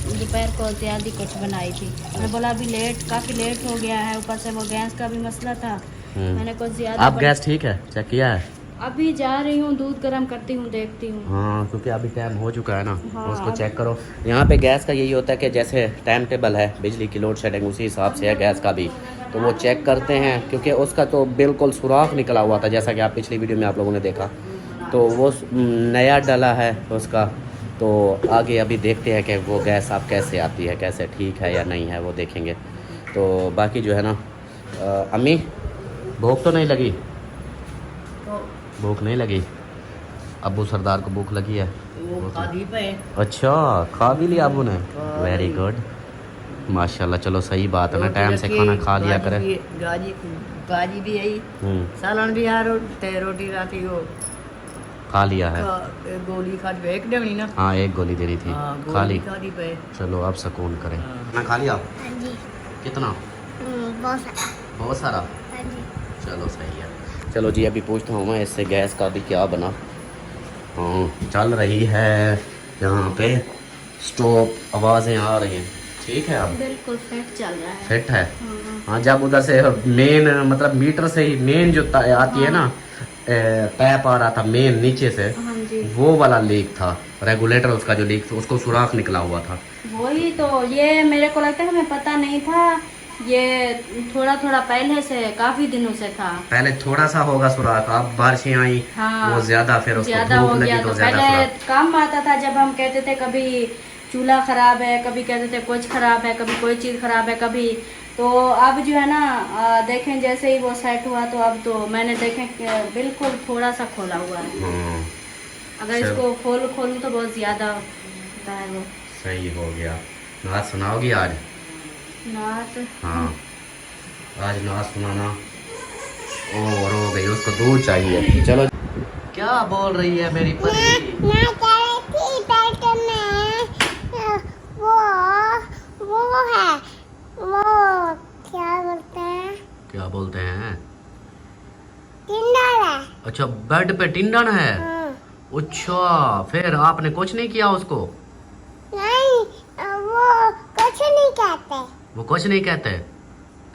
दोपहर को ज़्यादा कुछ बनाई थी। मैं बोला अभी काफ़ी लेट हो गया है, ऊपर से वो गैस का भी मसला था, मैंने कुछ ज़्यादा। आप गैस ठीक है चेक किया है? अभी जा रही हूँ, दूध गर्म करती हूँ, देखती हूँ। हाँ क्योंकि अभी टाइम हो चुका है ना। हाँ, उसको चेक करो। यहाँ पे गैस का यही होता है कि जैसे टाइम टेबल है बिजली की लोड शेडिंग उसी हिसाब से है गैस का भी, तो वो चेक करते हैं। क्योंकि उसका तो बिल्कुल सुराख निकला हुआ था जैसा कि आप पिछली वीडियो में आप लोगों ने देखा, तो वो नया डला है उसका। तो आगे अभी देखते हैं कि वो गैस आप कैसे आती है, कैसे ठीक है या नहीं है वो देखेंगे। तो बाकी जो है ना अम्मी भूख तो नहीं लगी? भूख नहीं लगी? अब्बू सरदार को भूख लगी है? अच्छा खा भी लिया अब्बू ने, वेरी गुड माशाल्लाह। चलो सही बात है ना, टाइम से खाना खा लिया करे। गाजी भी आई, सालन भी आ, रोटी राती हो खा लिया है। एक गोली खा दी, एक देनी ना। हाँ एक गोली देनी थी, खा ली। पे चलो अब सुकून करें। खाना खा लिया? कितना? बहुत सारा। चलो सही है। चलो जी अभी पूछता हूँ मैं इससे गैस का भी क्या बना। हाँ चल रही है यहाँ पे स्टोव, आवाज़ें आ रही हैं, ठीक है अब बिल्कुल फिट चल रहा है। फिट है। हाँ जब उधर से मेन मतलब मीटर से ही मेन जो आती है ना पैप आ रहा था मेन नीचे से, वो वाला लीक था, रेगुलेटर उसका जो लीक था उसको सुराख निकला हुआ था। वही तो, ये मेरे को लगता है हमें पता नहीं था, ये थोड़ा थोड़ा पहले से काफी दिनों से था। पहले थोड़ा सा होगा सुराख, अब बारिशें आई हाँ, वो ज्यादा, फिर उसको ज्यादा धूप हो लगी गया। तो तो ज्यादा पहले सुराख। काम आता था जब हम कहते थे कभी चूल्हा खराब है, कभी कहते थे कुछ खराब है, कभी कोई चीज खराब है, कभी तो अब जो है ना देखें जैसे ही वो सेट हुआ तो अब तो मैंने देखें बिल्कुल थोड़ा सा खोला हुआ है। अगर इसको खोलूं तो बहुत ज्यादा होता है वो। सही हो गया। नाच सुनाओगी आज? नाच? हाँ आज नाच सुनाना। और हो गई, उसको दूध चाहिए। चलो क्या बोल रही है मेरी परी? क्या बोलते हैं? अच्छा बेड पे टिंडन है। अच्छा फिर आपने कुछ नहीं किया उसको? नहीं, वो कुछ नहीं कहते। वो कुछ नहीं कहते,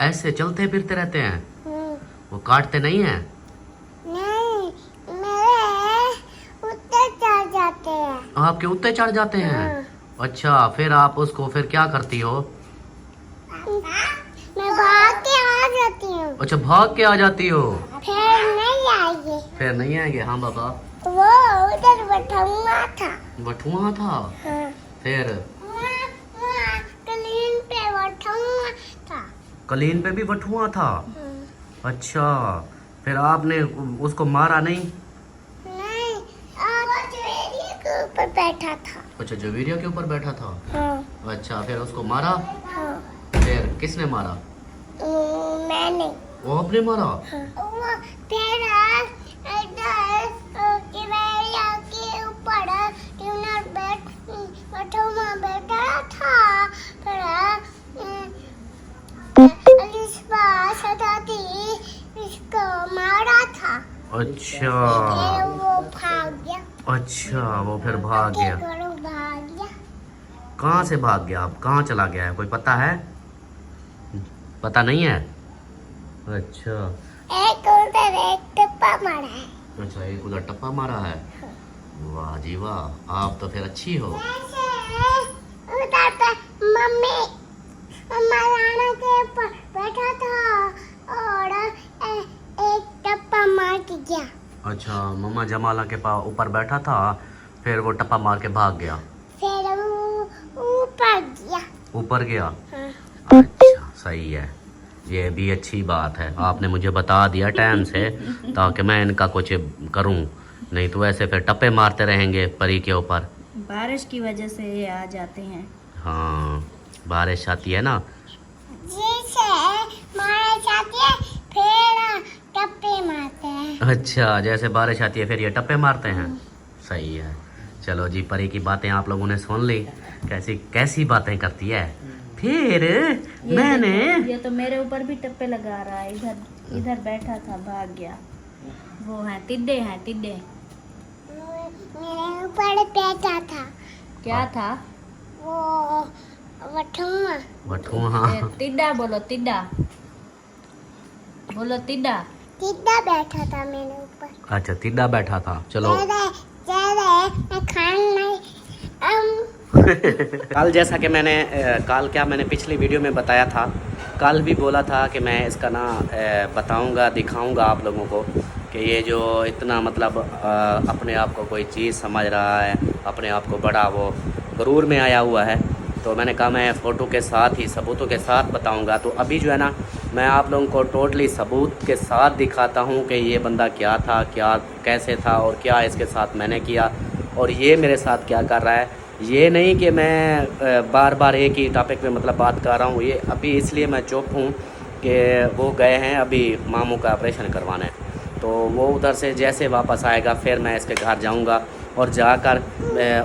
ऐसे चलते फिरते रहते हैं, वो काटते नहीं हैं? नहीं, मेरे उत्ते चढ़ जाते हैं। आपके उत्ते चढ़ जाते हैं? अच्छा फिर आप उसको फिर क्या करती हो? मैं भाग के आ जाती हूँ। अच्छा भाग के आ जाती हो? फिर नहीं आएगी। फिर नहीं आएंगे? हाँ बाबा। वो उधर बैठा हुआ था। बटुआ था? हाँ। फिर क्लीन कलीन पे भी बटुआ था? अच्छा, फिर आपने उसको मारा नहीं? नहीं, और जवेरिया के ऊपर बैठा था। अच्छा, जवेरिया के ऊपर बैठा था। हाँ अच्छा, फिर उसको मारा? हाँ। फिर किसने मारा? मैंने। वो आपने मारा? वो फिर इधर जवेरिया के ऊपर ट्यूनर बटुआ बैठा था। फिर अलिस्बा सदाती इसको मारा था। अच्छा फिर वो भाग गया। अच्छा, वो फिर भाग गया। घरों भाग गया। कहाँ से भाग गया? आप कहाँ चला गया है, कोई पता है? पता नहीं है। अच्छा एक उधर एक टप्पा मारा है। अच्छा, एक उधर टप्पा मारा है। वाह जी वाह, आप तो फिर अच्छी हो। उधर पे मम्मी राणा के ऊपर बैठा था और एक टप्पा मार के गया। अच्छा, मम्मा जमाला के पास ऊपर बैठा था, फिर वो टप्पा मार के भाग गया। फिर वो ऊपर गया। ऊपर गया। हाँ। अच्छा, सही है, ये भी अच्छी बात है, आपने मुझे बता दिया टाइम से ताकि मैं इनका कुछ करूं, नहीं तो ऐसे फिर टप्पे मारते रहेंगे परी के ऊपर। बारिश की वजह से ये आ जाते हैं। हाँ, बारिश आती है ना। जिसे मारे जाते हैं फिर टप्पे मारते हैं। अच्छा, जैसे बारिश आती है फिर ये टप्पे मारते हैं। सही है। चलो जी, परी की बातें आप लोगों ने सुन ली, कैसी कैसी बातें करती है। फिर मैंने ये तो मेरे ऊपर भी टप्पे लगा रहा है। इधर इधर बैठा था, भाग गया। वो हैं टिड्डे, हैं टिड्डे। मेरे ऊपर बैठा था। क्या था? वो बटुआ। बटुआ। टिड्डा बोलो, टिड्डा बोलो, टिड्डा। टिड्डा बैठा था मेरे ऊपर। अच्छा, टिड्डा बैठा था। चलो मैं खान नहीं कल जैसा कि मैंने कल क्या मैंने पिछली वीडियो में बताया था, कल भी बोला था कि मैं इसका ना बताऊंगा, दिखाऊंगा आप लोगों को कि ये जो इतना मतलब अपने आप को कोई चीज़ समझ रहा है, अपने आप को बड़ा वो गरूर में आया हुआ है, तो मैंने कहा मैं फ़ोटो के साथ ही सबूतों के साथ बताऊंगा। तो अभी जो है ना, मैं आप लोगों को टोटली सबूत के साथ दिखाता हूं कि ये बंदा क्या था, क्या कैसे था और क्या इसके साथ मैंने किया और ये मेरे साथ क्या कर रहा है। ये नहीं कि मैं बार बार एक ही टॉपिक पे मतलब बात कर रहा हूँ, ये अभी इसलिए मैं चुप हूँ कि वो गए हैं अभी मामू का ऑपरेशन करवाने, तो वो उधर से जैसे वापस आएगा फिर मैं इसके घर जाऊँगा और जाकर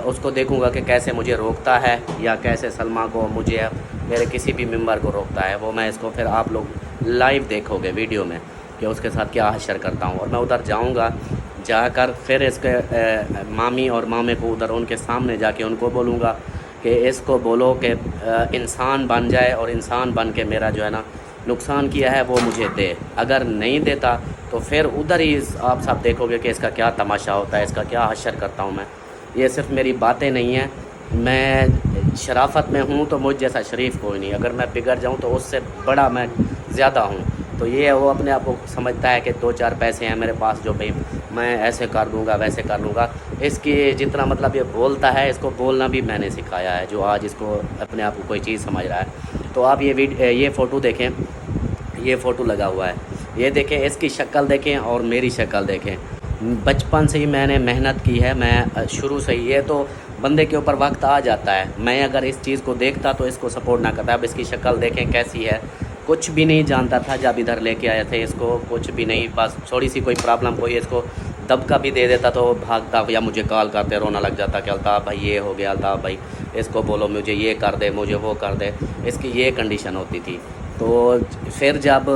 उसको देखूँगा कि कैसे मुझे रोकता है या कैसे सलमा को, मुझे, मेरे किसी भी मेम्बर को रोकता है। वो मैं इसको फिर आप लोग लाइव देखोगे वीडियो में कि उसके साथ क्या हशर करता हूँ। और मैं उधर जाऊँगा, जाकर फिर इसके मामी और मामे को उधर उनके सामने जाके उनको बोलूँगा कि इसको बोलो कि इंसान बन जाए और इंसान बन के मेरा जो है ना नुकसान किया है वो मुझे दे। अगर नहीं देता तो फिर उधर ही आप सब देखोगे कि इसका क्या तमाशा होता है, इसका क्या हशर करता हूँ मैं। ये सिर्फ मेरी बातें नहीं हैं, मैं शराफत में हूँ तो मुझ जैसा शरीफ कोई नहीं। अगर मैं बिगड़ जाऊँ तो उससे बड़ा मैं ज़्यादा हूँ। तो ये वो अपने आप को समझता है कि 2-4 पैसे हैं मेरे पास जो भाई मैं ऐसे कर दूँगा वैसे कर लूँगा। इसकी जितना मतलब ये बोलता है, इसको बोलना भी मैंने सिखाया है, जो आज इसको अपने आप को कोई चीज़ समझ रहा है। तो आप ये फ़ोटो देखें, ये फ़ोटो लगा हुआ है, ये देखें, इसकी शक्ल देखें और मेरी शक्ल देखें। बचपन से ही मैंने मेहनत की है, मैं शुरू से ही, ये तो बंदे के ऊपर वक्त आ जाता है, मैं अगर इस चीज़ को देखता तो इसको सपोर्ट ना करता। अब इसकी शक्ल देखें कैसी है, कुछ भी नहीं जानता था जब इधर लेके आए थे इसको, कुछ भी नहीं, बस थोड़ी सी कोई प्रॉब्लम कोई इसको दबका भी दे देता तो भागता या मुझे कॉल करते रोना लग जाता कि अल्ताफ़ भाई ये हो गया, अल्ताफ़ भाई इसको बोलो मुझे ये कर दे, मुझे वो कर दे। इसकी ये कंडीशन होती थी। तो फिर जब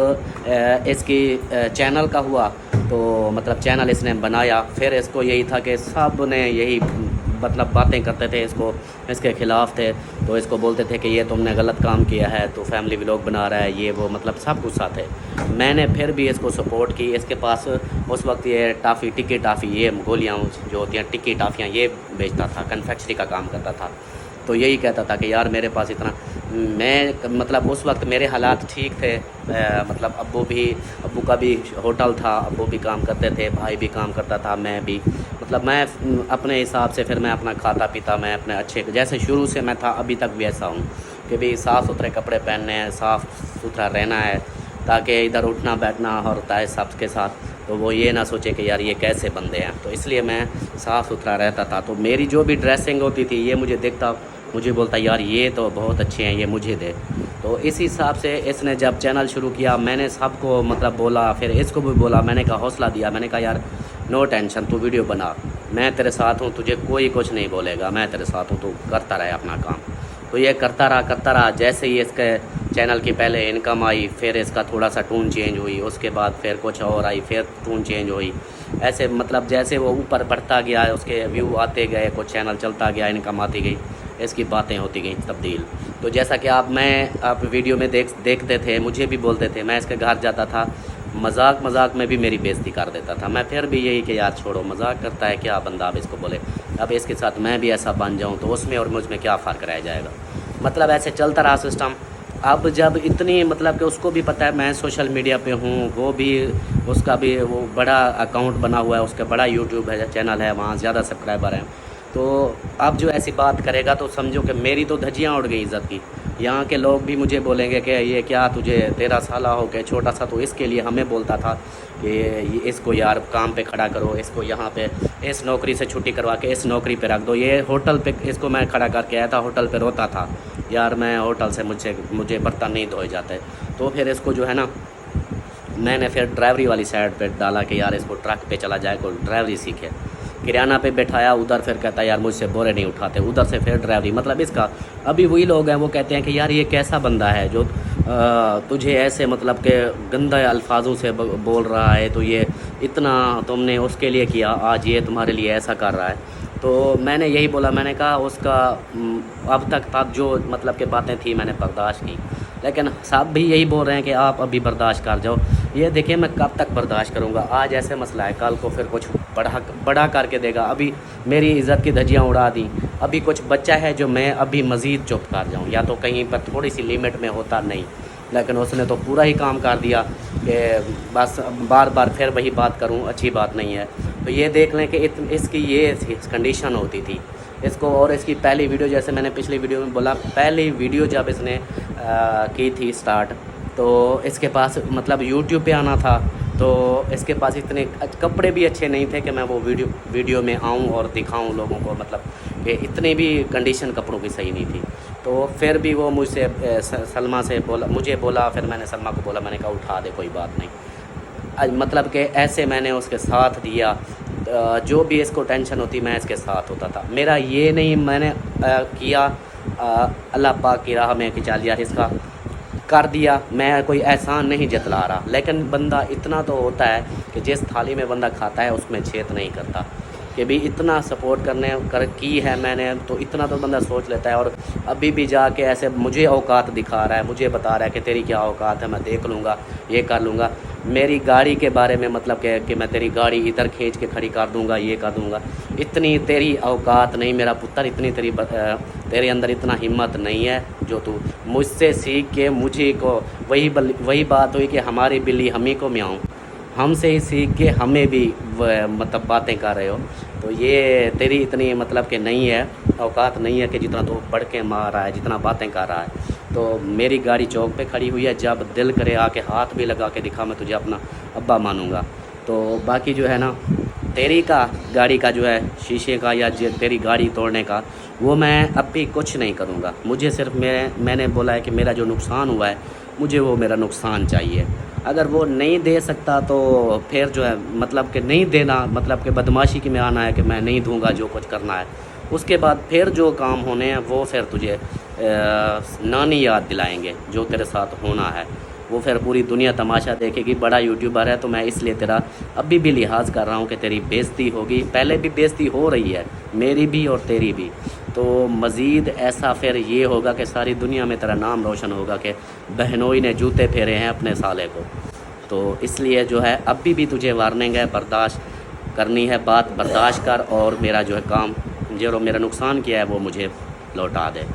इसकी चैनल का हुआ तो मतलब चैनल इसने बनाया, फिर इसको यही था कि सब ने यही मतलब बातें करते थे, इसके ख़िलाफ़ थे, तो इसको बोलते थे कि ये तुमने गलत काम किया है, तो फैमिली व्लॉग बना रहा है, ये वो, मतलब सब गुस्सा थे। मैंने फिर भी इसको सपोर्ट की। इसके पास उस वक्त ये टाफ़ी, टिक्की टाफ़ी, ये गोलियाँ जो होती हैं टिक्की टाफ़ियाँ, ये बेचता था, कन्फेक्शनरी का काम करता था। तो यही कहता था कि यार मेरे पास इतना, मैं मतलब उस वक्त मेरे हालात ठीक थे, मतलब अब्बू का भी होटल था, अब्बू भी काम करते थे, भाई भी काम करता था, मैं भी, मतलब मैं अपने हिसाब से फिर मैं अपना खाता पीता, मैं अपने अच्छे, जैसे शुरू से मैं था अभी तक भी ऐसा हूँ कि भी साफ़ सुथरे कपड़े पहनने हैं, साफ़ सुथरा रहना है, ताकि इधर उठना बैठना होता है सबके साथ, तो वो ये ना सोचे कि यार ये कैसे बंदे हैं। तो इसलिए मैं साफ़ सुथरा रहता था। तो मेरी जो भी ड्रेसिंग होती थी, ये मुझे देखता, मुझे बोलता यार ये तो बहुत अच्छे हैं, ये मुझे दे। तो इस हिसाब से इसने जब चैनल शुरू किया, मैंने सबको मतलब बोला, फिर इसको भी बोला, मैंने कहा हौसला दिया, मैंने कहा यार नो टेंशन, तू वीडियो बना, मैं तेरे साथ हूँ, तुझे कोई कुछ नहीं बोलेगा, मैं तेरे साथ हूँ, तू करता रहे अपना काम। तो ये करता रहा। जैसे ही इसके चैनल की पहले इनकम आई, फिर इसका थोड़ा सा टून चेंज हुई, उसके बाद फिर कुछ और आई, फिर टून चेंज हुई। ऐसे मतलब जैसे वो ऊपर बढ़ता गया, उसके व्यू आते गए, कुछ चैनल चलता गया, इनकम आती गई, इसकी बातें होती गई तब्दील। तो जैसा कि आप वीडियो में देखते थे, मुझे भी बोलते थे, मैं इसके घर जाता था, मजाक में भी मेरी बेइज्जती कर देता था। मैं फिर भी यही कि यार छोड़ो, मजाक करता है क्या बंदा, अब इसको बोले, अब इसके साथ मैं भी ऐसा बन जाऊं तो उसमें और मुझ में क्या फ़र्क रह जाएगा। मतलब ऐसे चलता रहा सिस्टम। अब जब इतनी मतलब कि उसको भी पता है मैं सोशल मीडिया पे हूँ, वो भी, उसका भी वो बड़ा अकाउंट बना हुआ है, उसका बड़ा यूट्यूब है, चैनल है, वहाँ ज़्यादा सब्सक्राइबर हैं। तो अब जो ऐसी बात करेगा तो समझो कि मेरी तो धज्जियाँ उड़ गई इज़्ज़त की। यहाँ के लोग भी मुझे बोलेंगे कि ये क्या, तुझे 13 साल हो गए, छोटा सा तो इसके लिए हमें बोलता था कि इसको यार काम पे खड़ा करो, इसको यहाँ पे इस नौकरी से छुट्टी करवा के इस नौकरी पे रख दो। ये होटल पे इसको मैं खड़ा करके आया था, होटल पे रोता था यार, मैं होटल से मुझे बर्तन नहीं धोए जाते। तो फिर इसको जो है ना, मैंने फिर ड्राइवरी वाली साइड पे डाला कि यार इसको ट्रक पे चला जाए, को ड्राइवरी सीखे। किराना पे बैठाया, उधर फिर कहता है यार मुझसे बोरे नहीं उठाते, उधर से फिर ड्राइवरी। मतलब इसका अभी वही लोग हैं वो कहते हैं कि यार ये कैसा बंदा है जो तुझे ऐसे मतलब के गंदा अल्फाजों से बोल रहा है, तो ये इतना तुमने उसके लिए किया, आज ये तुम्हारे लिए ऐसा कर रहा है। तो मैंने यही बोला, मैंने कहा उसका अब तक जो मतलब के बातें थी मैंने बर्दाश्त की, लेकिन सब भी यही बोल रहे हैं कि आप अभी बर्दाश्त कर जाओ। ये देखिए मैं कब तक बर्दाश्त करूँगा, आज ऐसे मसला है, कल को फिर कुछ बड़ा करके देगा। अभी मेरी इज़्ज़त की धज्जियाँ उड़ा दी, अभी कुछ बच्चा है जो मैं अभी मज़ीद चुप कर जाऊँ, या तो कहीं पर थोड़ी सी लिमिट में होता नहीं, लेकिन उसने तो पूरा ही काम कर दिया कि बस बार बार फिर वही बात करूँ, अच्छी बात नहीं है। तो ये देख लें कि इसकी ये कंडीशन होती थी इसको। और इसकी पहली वीडियो, जैसे मैंने पिछली वीडियो में बोला, पहली वीडियो जब इसने की थी स्टार्ट, तो इसके पास मतलब यूट्यूब पे आना था, तो इसके पास इतने कपड़े भी अच्छे नहीं थे कि मैं वो वीडियो में आऊँ और दिखाऊँ लोगों को, मतलब कि इतने भी कंडीशन कपड़ों की सही नहीं थी। तो फिर भी वो मुझसे सलमा से मुझे बोला, फिर मैंने सलमा को बोला, मैंने कहा उठा दे, कोई बात नहीं। मतलब कि ऐसे मैंने उसके साथ दिया, जो भी इसको टेंशन होती मैं इसके साथ होता था। मेरा ये नहीं मैंने किया अल्लाह पाक की राह में कि चल यार इसका कर दिया, मैं कोई एहसान नहीं जतला रहा, लेकिन बंदा इतना तो होता है कि जिस थाली में बंदा खाता है उसमें छेद नहीं करता, कि भी इतना सपोर्ट की है मैंने, तो इतना तो बंदा सोच लेता है। और अभी भी जाके ऐसे मुझे औकात दिखा रहा है, मुझे बता रहा है कि तेरी क्या औकात है, मैं देख लूँगा, ये कर लूँगा। मेरी गाड़ी के बारे में मतलब कि मैं तेरी गाड़ी इधर खींच के खड़ी कर दूँगा, ये कर दूँगा, इतनी तेरी औकात नहीं मेरा पुत्र, इतनी तेरे अंदर इतना हिम्मत नहीं है जो तू मुझसे सीख के मुझे को वही बात हुई कि हमारी बिल्ली हम ही को म्याऊं, हमसे ही सीख के हमें भी मतलब बातें कर रहे हो। तो ये तेरी इतनी मतलब कि नहीं है, औकात नहीं है कि जितना तो बढ़ के मार रहा है, जितना बातें कर रहा है। तो मेरी गाड़ी चौक पे खड़ी हुई है, जब दिल करे आके हाथ भी लगा के दिखा, मैं तुझे अपना अब्बा मानूंगा। तो बाकी जो है ना, तेरी का गाड़ी का जो है शीशे का या तेरी गाड़ी तोड़ने का, वो मैं अब भी कुछ नहीं करूँगा। मुझे सिर्फ मैंने बोला है कि मेरा जो नुकसान हुआ है, मुझे वो मेरा नुकसान चाहिए। अगर वो नहीं दे सकता तो फिर जो है मतलब कि नहीं देना, मतलब कि बदमाशी की में आना है कि मैं नहीं दूंगा जो कुछ करना है। उसके बाद फिर जो काम होने हैं वो फिर तुझे नानी याद दिलाएंगे, जो तेरे साथ होना है वो फिर पूरी दुनिया तमाशा देखेगी। बड़ा यूट्यूबर है तो मैं इसलिए तेरा अभी भी लिहाज कर रहा हूँ कि तेरी बेइज्जती होगी, पहले भी बेइज्जती हो रही है मेरी भी और तेरी भी। तो मज़ीद ऐसा फिर ये होगा कि सारी दुनिया में तेरा नाम रोशन होगा कि बहनोई ने जूते फेरे हैं अपने साले को। तो इसलिए जो है अभी भी तुझे वार्निंग है, बर्दाश्त करनी है, बात बर्दाश्त कर, और मेरा जो है काम जो मेरा नुकसान किया है वो मुझे लौटा दे।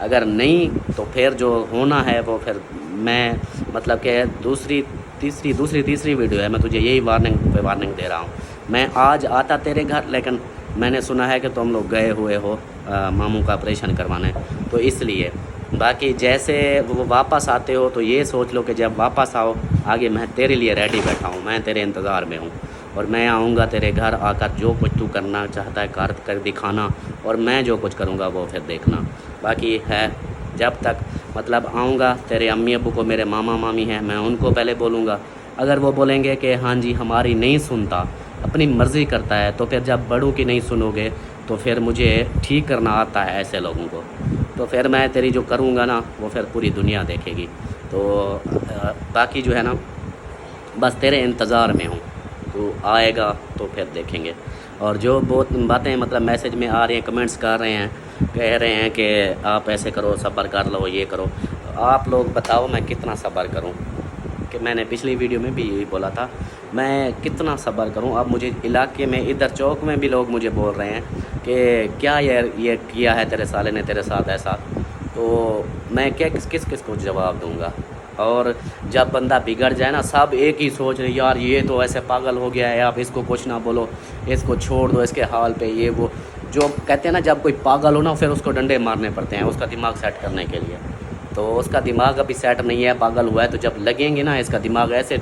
अगर नहीं तो फिर जो होना है वो फिर मैं मतलब कि दूसरी तीसरी वीडियो है, मैं तुझे यही वार्निंग दे रहा हूँ। मैं आज आता तेरे घर, लेकिन मैंने सुना है कि तुम लोग गए हुए हो मामू का ऑपरेशन करवाने, तो इसलिए बाकी जैसे वो वापस आते हो तो ये सोच लो कि जब वापस आओ आगे मैं तेरे लिए रेडी बैठा हूँ, मैं तेरे इंतज़ार में हूँ और मैं आऊँगा तेरे घर आकर जो कुछ तू करना चाहता है कर दिखाना और मैं जो कुछ करूँगा वो फिर देखना। बाकी है जब तक मतलब आऊँगा तेरे अम्मी अब्बू को, मेरे मामा मामी हैं, मैं उनको पहले बोलूँगा। अगर वो बोलेंगे कि हाँ जी हमारी नहीं सुनता, अपनी मर्ज़ी करता है, तो फिर जब बड़ों की नहीं सुनोगे तो फिर मुझे ठीक करना आता है ऐसे लोगों को, तो फिर मैं तेरी जो करूँगा ना वो फिर पूरी दुनिया देखेगी। तो बाकी जो है ना बस तेरे इंतज़ार में हूँ, तो आएगा तो फिर देखेंगे। और जो बहुत बातें मतलब मैसेज में आ रही हैं, कमेंट्स कर रहे हैं, कह रहे हैं कि आप ऐसे करो, सब्र कर लो, ये करो। आप लोग बताओ मैं कितना सब्र करूं? कि मैंने पिछली वीडियो में भी यही बोला था, मैं कितना सब्र करूं। अब मुझे इलाके में इधर चौक में भी लोग मुझे बोल रहे हैं कि क्या यार ये किया है तेरे साले ने तेरे साथ ऐसा, तो मैं क्या किस को जवाब दूंगा। और जब बंदा बिगड़ जाए ना, सब एक ही सोच रहे यार ये तो ऐसे पागल हो गया है, आप इसको कुछ ना बोलो, इसको छोड़ दो इसके हाल पे, ये वो जो कहते हैं ना, जब कोई पागल हो ना फिर उसको डंडे मारने पड़ते हैं उसका दिमाग सेट करने के लिए। तो उसका दिमाग अभी सेट नहीं है, पागल हुआ है, तो जब लगेंगे ना इसका दिमाग ऐसे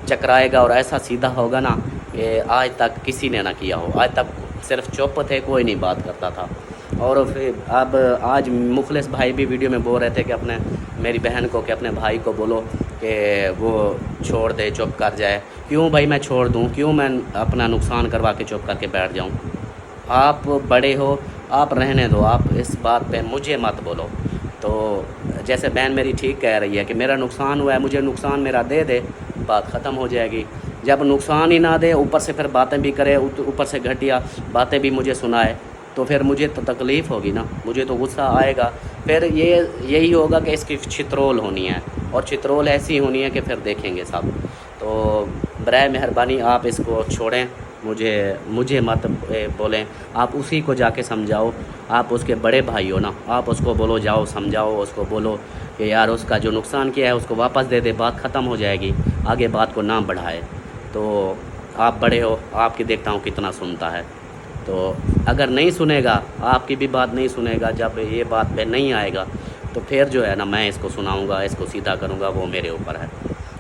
चकराएगा और ऐसा सीधा होगा ना कि आज तक किसी ने ना किया हो। आज तक सिर्फ चुप थे, कोई नहीं बात करता था। और फिर अब आज मुखलिस भाई भी वीडियो में बोल रहे थे कि अपने मेरी बहन को कि अपने भाई को बोलो कि वो छोड़ दे, चुप कर जाए। क्यों भाई मैं छोड़ दूं? क्यों मैं अपना नुकसान करवा के चुप करके बैठ जाऊं? आप बड़े हो, आप रहने दो, आप इस बात पे मुझे मत बोलो। तो जैसे बहन मेरी ठीक कह रही है कि मेरा नुकसान हुआ है, मुझे नुकसान मेरा दे दे, बात ख़त्म हो जाएगी। जब नुकसान ही ना दे, ऊपर से फिर बातें भी करे, ऊपर से घटिया बातें भी मुझे सुनाए, तो फिर मुझे तो तकलीफ़ होगी ना, मुझे तो गुस्सा आएगा। फिर यही होगा कि इसकी चित्रोल होनी है, और चित्रोल ऐसी होनी है कि फिर देखेंगे सब। तो बराए मेहरबानी आप इसको छोड़ें, मुझे मत बोलें। आप उसी को जाके समझाओ, आप उसके बड़े भाई हो ना, आप उसको बोलो, जाओ समझाओ उसको, बोलो कि यार उसका जो नुकसान किया है उसको वापस दे दे, बात ख़त्म हो जाएगी, आगे बात को ना बढ़ाए। तो आप बड़े हो, आपकी देखता हूँ कितना सुनता है। तो अगर नहीं सुनेगा, आपकी भी बात नहीं सुनेगा, जब ये बात पे नहीं आएगा तो फिर जो है ना मैं इसको सुनाऊंगा, इसको सीधा करूंगा, वो मेरे ऊपर है।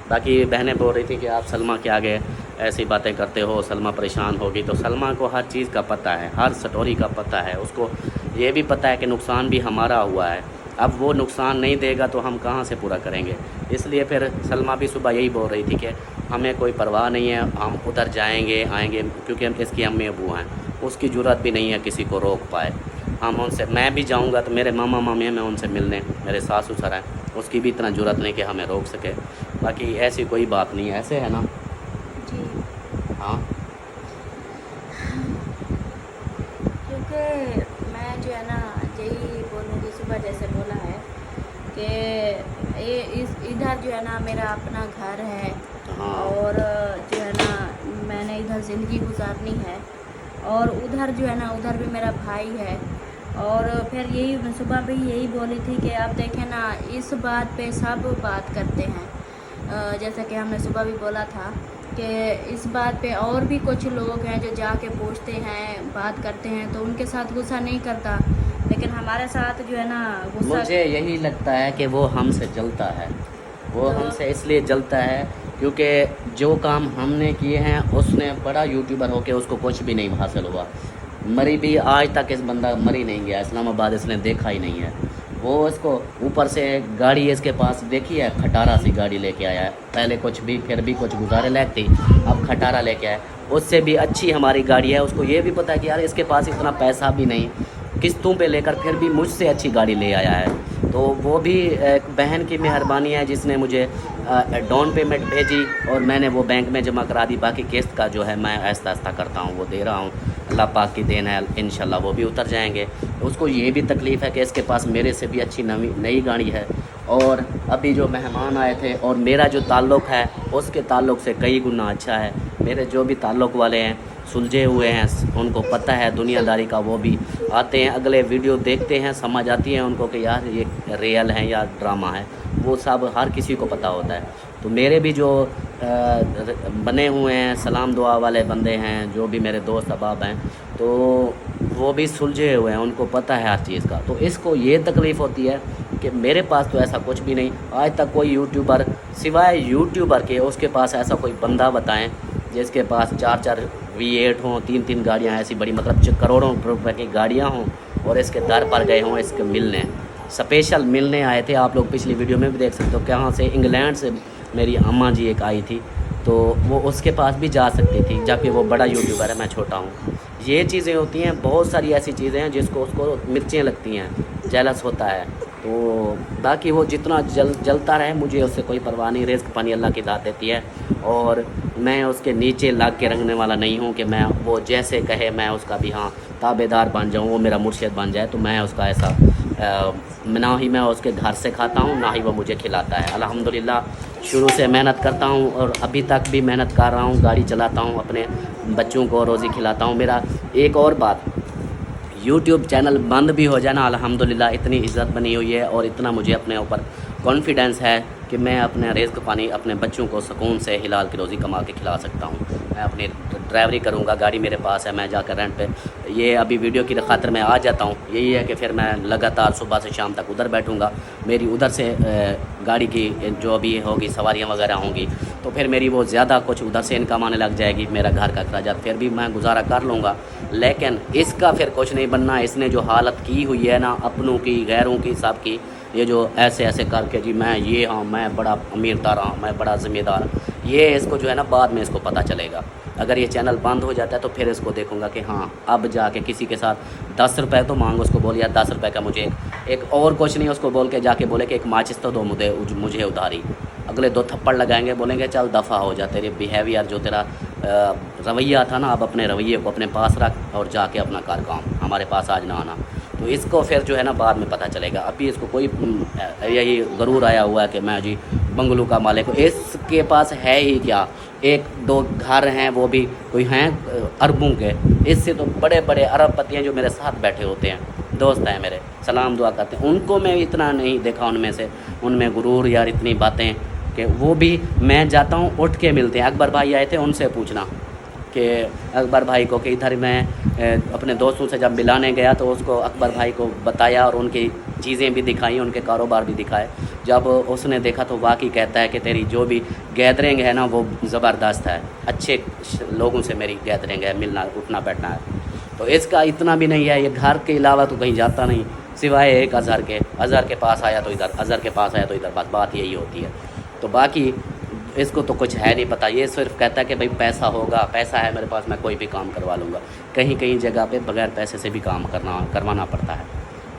बाकी बहनें बोल रही थी कि आप सलमा के आगे ऐसी बातें करते हो, सलमा परेशान होगी। तो सलमा को हर चीज़ का पता है, हर स्टोरी का पता है, उसको ये भी पता है कि नुकसान भी हमारा हुआ है। अब वो नुकसान नहीं देगा तो हम कहाँ से पूरा करेंगे? इसलिए फिर सलमा भी सुबह यही बोल रही थी कि हमें कोई परवाह नहीं है, हम उधर जाएंगे आएंगे, क्योंकि हम इसकी अम्मी अबू हैं, उसकी ज़रूरत भी नहीं है किसी को रोक पाए। हम उनसे, मैं भी जाऊंगा तो मेरे मामा मामी हैं, मैं उनसे मिलने, मेरे सास ससुर हैं, उसकी भी इतना ज़रूरत नहीं कि हमें रोक सके। बाकी ऐसी कोई बात नहीं है, ऐसे है ना जी। हाँ, क्योंकि मैं जो है ना यही बोलूँगी, सुबह जैसे बोला है कि इधर जो है ना मेरा अपना घर है, हाँ। और जो है ना मैंने इधर ज़िंदगी गुजारनी है, और उधर जो है ना उधर भी मेरा भाई है। और फिर यही मैं सुबह भी यही बोली थी कि आप देखें ना, इस बात पे सब बात करते हैं। जैसा कि हमने सुबह भी बोला था कि इस बात पे और भी कुछ लोग हैं जो जाके पूछते हैं, बात करते हैं, तो उनके साथ गुस्सा नहीं करता, लेकिन हमारे साथ जो है ना गुस्सा। मुझे यही लगता है कि वो हमसे जलता है, वो हमसे इसलिए जलता है क्योंकि जो काम हमने किए हैं उसने बड़ा यूट्यूबर होके उसको कुछ भी नहीं हासिल हुआ। मरी भी आज तक इस बंदा मरी नहीं गया, इस्लामाबाद इसने देखा ही नहीं है। वो इसको ऊपर से गाड़ी इसके पास देखी है, खटारा सी गाड़ी लेके आया है। पहले कुछ भी फिर भी कुछ गुजारे लायक थी, अब खटारा लेके आया। उससे भी अच्छी हमारी गाड़ी है, उसको ये भी पता है कि यार इसके पास इतना पैसा भी नहीं, किस्तों पे लेकर फिर भी मुझसे अच्छी गाड़ी ले आया है। तो वो भी एक बहन की मेहरबानी है जिसने मुझे डाउन पेमेंट भेजी और मैंने वो बैंक में जमा करा दी। बाकी किस्त का जो है मैं आहिस्ता आहिस्ता करता हूँ, वो दे रहा हूँ, अल्लाह पाक की देन है, इंशाल्लाह वो भी उतर जाएंगे। उसको ये भी तकलीफ़ है कि इसके पास मेरे से भी अच्छी नई गाड़ी है। और अभी जो मेहमान आए थे और मेरा जो ताल्लुक़ है उसके ताल्लुक़ से कई गुना अच्छा है। मेरे जो भी ताल्लुक़ वाले हैं सुलझे हुए हैं, उनको पता है दुनियादारी का, वो भी आते हैं, अगले वीडियो देखते हैं, समझ आती है उनको कि यार ये रियल है या ड्रामा है, वो सब हर किसी को पता होता है। तो मेरे भी जो बने हुए हैं, सलाम दुआ वाले बंदे हैं, जो भी मेरे दोस्त अहबाब हैं, तो वो भी सुलझे हुए हैं, उनको पता है हर चीज़ का। तो इसको ये तकलीफ़ होती है कि मेरे पास तो ऐसा कुछ भी नहीं, आज तक कोई यूट्यूबर सिवाय यूट्यूबर के उसके पास ऐसा कोई बंदा बताएं जिसके पास 4-4 V8 हों, 3-3 गाड़ियाँ ऐसी बड़ी, मतलब करोड़ों रुपए की गाड़ियाँ हों, और इसके दर पर गए हों इसके मिलने, स्पेशल मिलने आए थे। आप लोग पिछली वीडियो में भी देख सकते हो, कहाँ से, इंग्लैंड से मेरी अम्मा जी एक आई थी, तो वो उसके पास भी जा सकती थी, जबकि वो बड़ा यूट्यूबर है, मैं छोटा हूँ। ये चीज़ें होती हैं, बहुत सारी ऐसी चीज़ें हैं जिसको उसको मिर्चें लगती हैं, जेलस होता है। तो बाकी वो जितना जलता रहे, मुझे उससे कोई परवाह नहीं। रिज़्क़ पानी अल्लाह की दात देती है, और मैं उसके नीचे लग के रखने वाला नहीं हूँ कि मैं वो जैसे कहे मैं उसका भी हाँ ताबेदार बन जाऊँ, वो मेरा मुर्शिद बन जाए। तो मैं उसका ऐसा ना ही मैं उसके घर से खाता हूँ, ना ही वो मुझे खिलाता है। अल्हम्दुलिल्लाह शुरू से मेहनत करता हूँ, और अभी तक भी मेहनत कर रहा हूँ, गाड़ी चलाता हूँ, अपने बच्चों को रोज़ी खिलाता हूँ। मेरा एक और बात, यूट्यूब चैनल बंद भी हो जाए ना, अल्हम्दुलिल्लाह इतनी इज़्ज़त बनी हुई है, और इतना मुझे अपने ऊपर कॉन्फिडेंस है कि मैं अपने रिज़्क़ पानी अपने बच्चों को सुकून से हिलाल की रोज़ी कमा के खिला सकता हूँ। मैं अपनी ड्राइवरी करूँगा, गाड़ी मेरे पास है, मैं जाकर रेंट पे, ये अभी वीडियो की खातिर मैं आ जाता हूँ। यही है कि फिर मैं लगातार सुबह से शाम तक उधर बैठूँगा, मेरी उधर से गाड़ी की जो अभी होगी सवारियाँ वगैरह होंगी, तो फिर मेरी वो ज़्यादा कुछ उधर से इनकम आने लग जाएगी, मेरा घर का अखराजात फिर भी मैं गुजारा कर लूँगा। लेकिन इसका फिर कुछ नहीं बनना। इसने जो हालत की हुई है ना, अपनों की, गैरों की, सब की, ये जो ऐसे ऐसे करके जी मैं ये हाँ मैं बड़ा अमीर तारा, मैं बड़ा ज़िम्मेदार, ये इसको जो है ना बाद में इसको पता चलेगा। अगर ये चैनल बंद हो जाता है तो फिर इसको देखूंगा कि हाँ अब जाके किसी के साथ 10 रुपये तो मांग, उसको बोल यार 10 रुपये का मुझे एक और कुछ नहीं, उसको बोल के जाके बोले कि एक माचिस तो दो मुझे उधारी। अगले 2 थप्पड़ लगाएंगे, बोलेंगे चल दफ़ा हो जा, तेरे बिहेवियर जो तेरा रवैया था ना, अब अपने रवैये को अपने पास रख और जाके अपना कर काम, हमारे पास आज ना आना। तो इसको फिर जो है ना बाद में पता चलेगा। अभी इसको कोई यही गरूर आया हुआ है कि मैं जी बंगलू का मालिक हूँ। इसके पास है ही क्या, 1-2 घर हैं, वो भी कोई हैं अरबों के। इससे तो बड़े बड़े अरबपति हैं जो मेरे साथ बैठे होते हैं, दोस्त हैं मेरे, सलाम दुआ करते हैं, उनको मैं इतना नहीं देखा उनमें से, उनमें गुरूर यार इतनी बातें कि वो भी मैं जाता हूँ उठ के मिलते हैं। अकबर भाई आए थे, उनसे पूछना कि अकबर भाई को कि इधर मैं अपने दोस्तों से जब मिलाने गया तो उसको अकबर भाई को बताया और उनकी चीज़ें भी दिखाई, उनके कारोबार भी दिखाए। जब उसने देखा तो वाकई कहता है कि तेरी जो भी गैदरिंग है ना वो ज़बरदस्त है, अच्छे लोगों से मेरी गैदरिंग है, मिलना उठना बैठना है। तो इसका इतना भी नहीं है, ये घर के अलावा तो कहीं जाता नहीं, सिवाय एक अज़हर के पास आया तो इधर, अज़हर के पास आया तो इधर, बस बात यही होती है। तो बाकी इसको तो कुछ है नहीं पता, ये सिर्फ कहता है कि भाई पैसा होगा, पैसा है मेरे पास, मैं कोई भी काम करवा लूँगा। कहीं कहीं जगह पे बगैर पैसे से भी काम करवाना पड़ता है,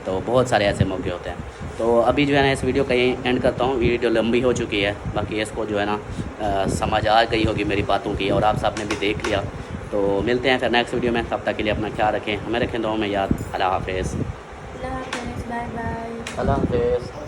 तो बहुत सारे ऐसे मौके होते हैं। तो अभी जो है ना इस वीडियो का यहीं एंड करता हूँ, वीडियो लंबी हो चुकी है, बाकी इसको जो है ना समझ आ गई होगी मेरी बातों की, और आप सब ने भी देख लिया। तो मिलते हैं फिर नेक्स्ट वीडियो में, तब तक के लिए अपना ख्याल रखें, हमें रखें दुआओं में याद। अल्लाह हाफ़िज़। अल्लाह हाफ़िज़, बाय बाय। अल्लाह हाफ़िज़।